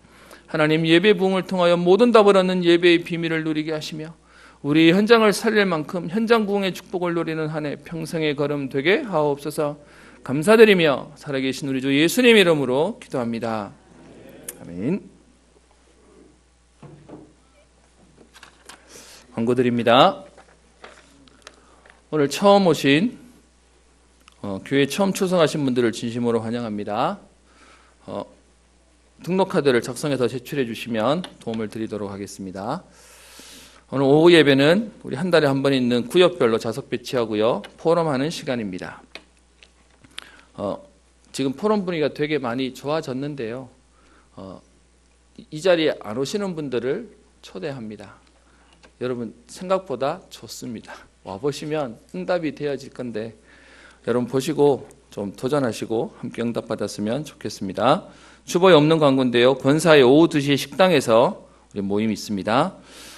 하나님, 예배 부흥을 통하여 모든 답을 얻는 예배의 비밀을 누리게 하시며 우리 현장을 살릴 만큼 현장 부흥의 축복을 누리는 한 해 평생의 걸음 되게 하옵소서. 감사드리며 살아계신 우리 주 예수님 이름으로 기도합니다. 아멘. 광고드립니다. 오늘 처음 오신 교회 처음 출석하신 분들을 진심으로 환영합니다. 등록카드를 작성해서 제출해 주시면 도움을 드리도록 하겠습니다. 오늘 오후 예배는 우리 한 달에 한 번 있는 구역별로 좌석 배치하고요, 포럼하는 시간입니다. 지금 포럼 분위기가 되게 많이 좋아졌는데요, 이 자리에 안 오시는 분들을 초대합니다. 여러분, 생각보다 좋습니다. 와보시면 응답이 되어질 건데 여러분 보시고 좀 도전하시고 함께 응답받았으면 좋겠습니다. 주보에 없는 광고인데요, 권사의 오후 2시에 식당에서 우리 모임이 있습니다.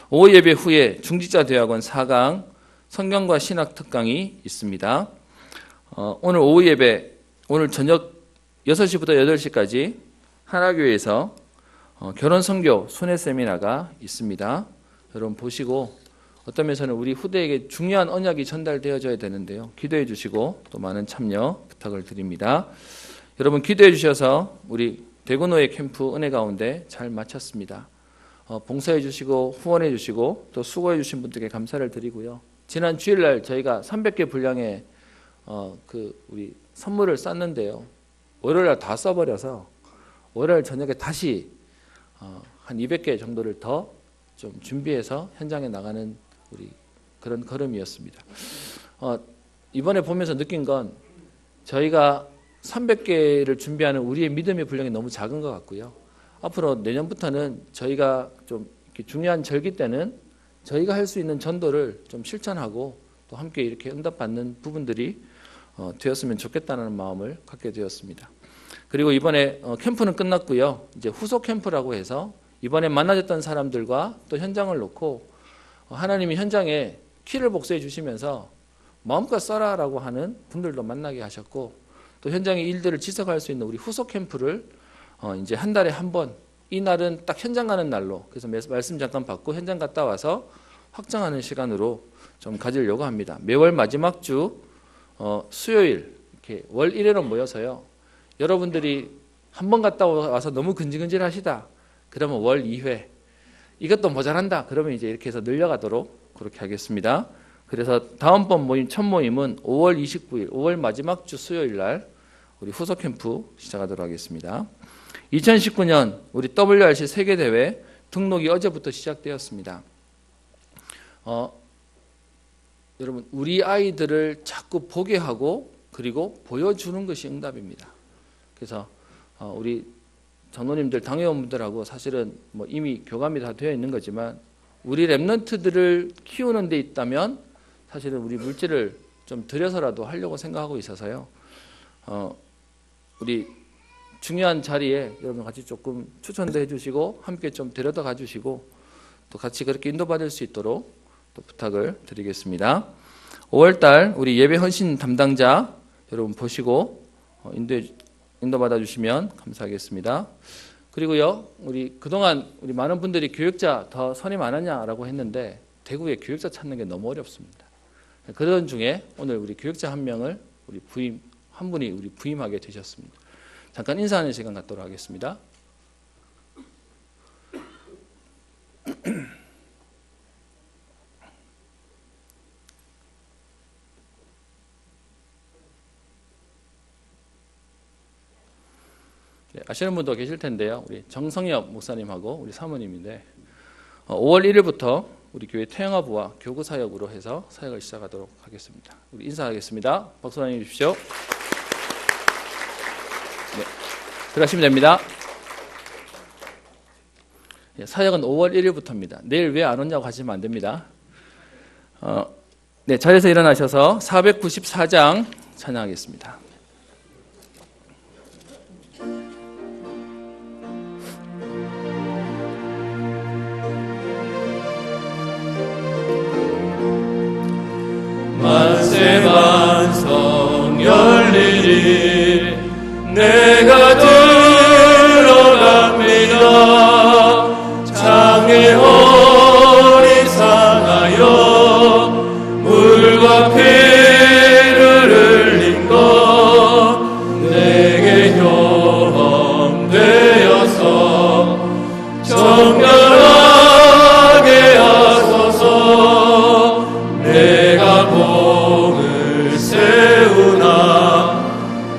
오후 예배 후에 중직자 대학원 4강 성경과 신학 특강이 있습니다. 오늘 오후 예배, 오늘 저녁 6시부터 8시까지 하나교회에서 결혼 선교 순회 세미나가 있습니다. 여러분 보시고 어떤 면에서는 우리 후대에게 중요한 언약이 전달되어져야 되는데요, 기도해 주시고 또 많은 참여 부탁을 드립니다. 여러분 기도해 주셔서 우리 대구노예 캠프 은혜 가운데 잘 마쳤습니다. 봉사해 주시고 후원해 주시고 또 수고해 주신 분들께 감사를 드리고요. 지난 주일날 저희가 300개 분량의 우리 선물을 쌌는데요, 월요일날 다 써버려서 월요일 저녁에 다시 한 200개 정도를 더 좀 준비해서 현장에 나가는 우리 그런 걸음이었습니다. 이번에 보면서 느낀 건 저희가 300개를 준비하는 우리의 믿음의 분량이 너무 작은 것 같고요. 앞으로 내년부터는 저희가 좀 이렇게 중요한 절기 때는 저희가 할 수 있는 전도를 좀 실천하고 또 함께 이렇게 응답받는 부분들이 되었으면 좋겠다는 마음을 갖게 되었습니다. 그리고 이번에 캠프는 끝났고요. 이제 후속 캠프라고 해서 이번에 만나졌던 사람들과 또 현장을 놓고 하나님이 현장에 키를 복수해 주시면서 마음껏 써라라고 하는 분들도 만나게 하셨고, 또 현장의 일들을 지속할 수 있는 우리 후속 캠프를 이제 한 달에 한 번, 이 날은 딱 현장 가는 날로, 그래서 말씀 잠깐 받고 현장 갔다 와서 확장하는 시간으로 좀 가지려고 합니다. 매월 마지막 주 수요일 이렇게 월 1회로 모여서요, 여러분들이 한 번 갔다 와서 너무 근질근질하시다 그러면 월 2회, 이것도 모자란다 그러면 이제 이렇게 해서 늘려가도록 그렇게 하겠습니다. 그래서 다음번 모임, 첫 모임은 5월 29일 5월 마지막 주 수요일 날 우리 후속 캠프 시작하도록 하겠습니다. 2019년 우리 WRC 세계대회 등록이 어제부터 시작되었습니다. 여러분, 우리 아이들을 자꾸 보게 하고 그리고 보여주는 것이 응답입니다. 그래서 우리 장로님들, 당회원분들하고 사실은 뭐 이미 교감이 다 되어 있는 거지만 우리 랩런트들을 키우는 데 있다면 사실은 우리 물질을 좀 들여서라도 하려고 생각하고 있어서요. 우리 중요한 자리에 여러분 같이 조금 추천도 해주시고 함께 좀 데려다 가주시고 또 같이 그렇게 인도받을 수 있도록 또 부탁을 드리겠습니다. 5월달 우리 예배 헌신 담당자 여러분 보시고 인도해 인도받아 주시면 감사하겠습니다. 그리고요, 우리 그동안 우리 많은 분들이 교육자 더 선임 안 하냐라고 했는데 대구에 교육자 찾는 게 너무 어렵습니다. 그런 중에 오늘 우리 교육자 한 명을 한 분이 우리 부임하게 되셨습니다. 잠깐 인사하는 시간 갖도록 하겠습니다. 아시는 분도 계실 텐데요. 우리 정성엽 목사님하고 우리 사모님인데 5월 1일부터 우리 교회 태영아부와 교구 사역으로 해서 사역을 시작하도록 하겠습니다. 우리 인사하겠습니다. 박수 한번 주십시오. 네, 들어가시면 됩니다. 사역은 5월 1일부터입니다. 내일 왜 안 오냐고 하시면 안 됩니다. 네, 자리에서 일어나셔서 494장 찬양하겠습니다. 만세 만성 열리리 내가 들어갑니다. 장애 허리 상하여 물과 피를 흘린 것 내게 경험되어서 정결하게 하소서. 내가 공을 세우나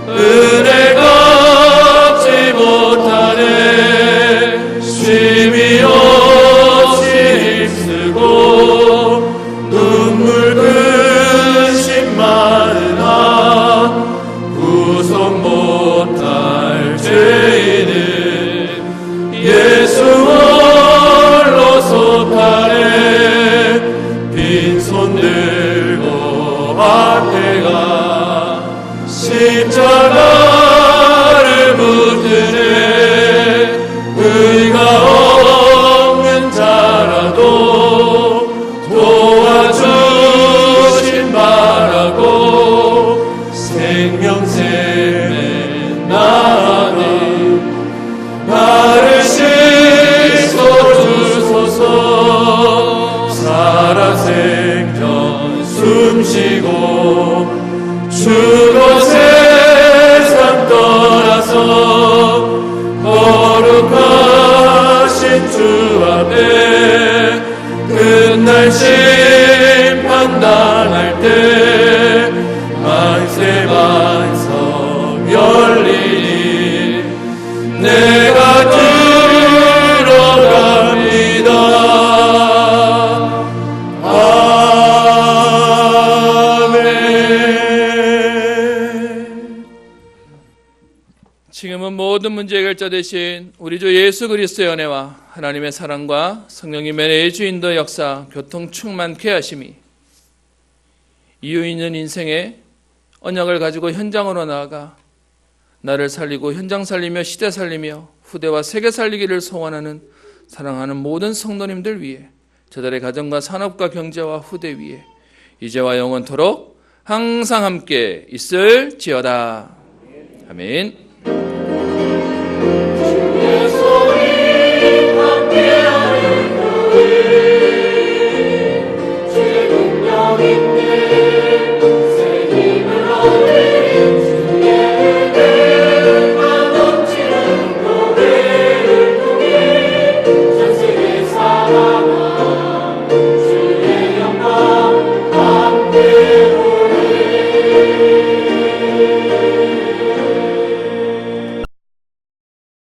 은혜 갚지 못하네. 쉼이 없이 힘쓰고 눈물 근심 많으나 구속 못할 죄인은 예수 홀로 속하네. 빈손 들고 앞에 가 십자가를 붙드네. 의가 없는 자라도 도와주신 바라고 생명샘에 나니 나를 씻어주소서. 살아생전 숨쉬고 주로 세상 떠나서 거룩하신 주 앞에 끝날 심판 당할 때 만세 만성 열리니 내가 들어갑니다. 지금은 모든 문제 해결자 되신 우리 주 예수 그리스도의 은혜와 하나님의 사랑과 성령님의 내주인도 역사 교통 충만케 하심이 이유 있는 인생의 언약을 가지고 현장으로 나아가 나를 살리고 현장 살리며 시대 살리며 후대와 세계 살리기를 소원하는 사랑하는 모든 성도님들 위해 저들의 가정과 산업과 경제와 후대 위에 이제와 영원토록 항상 함께 있을지어다. 아멘.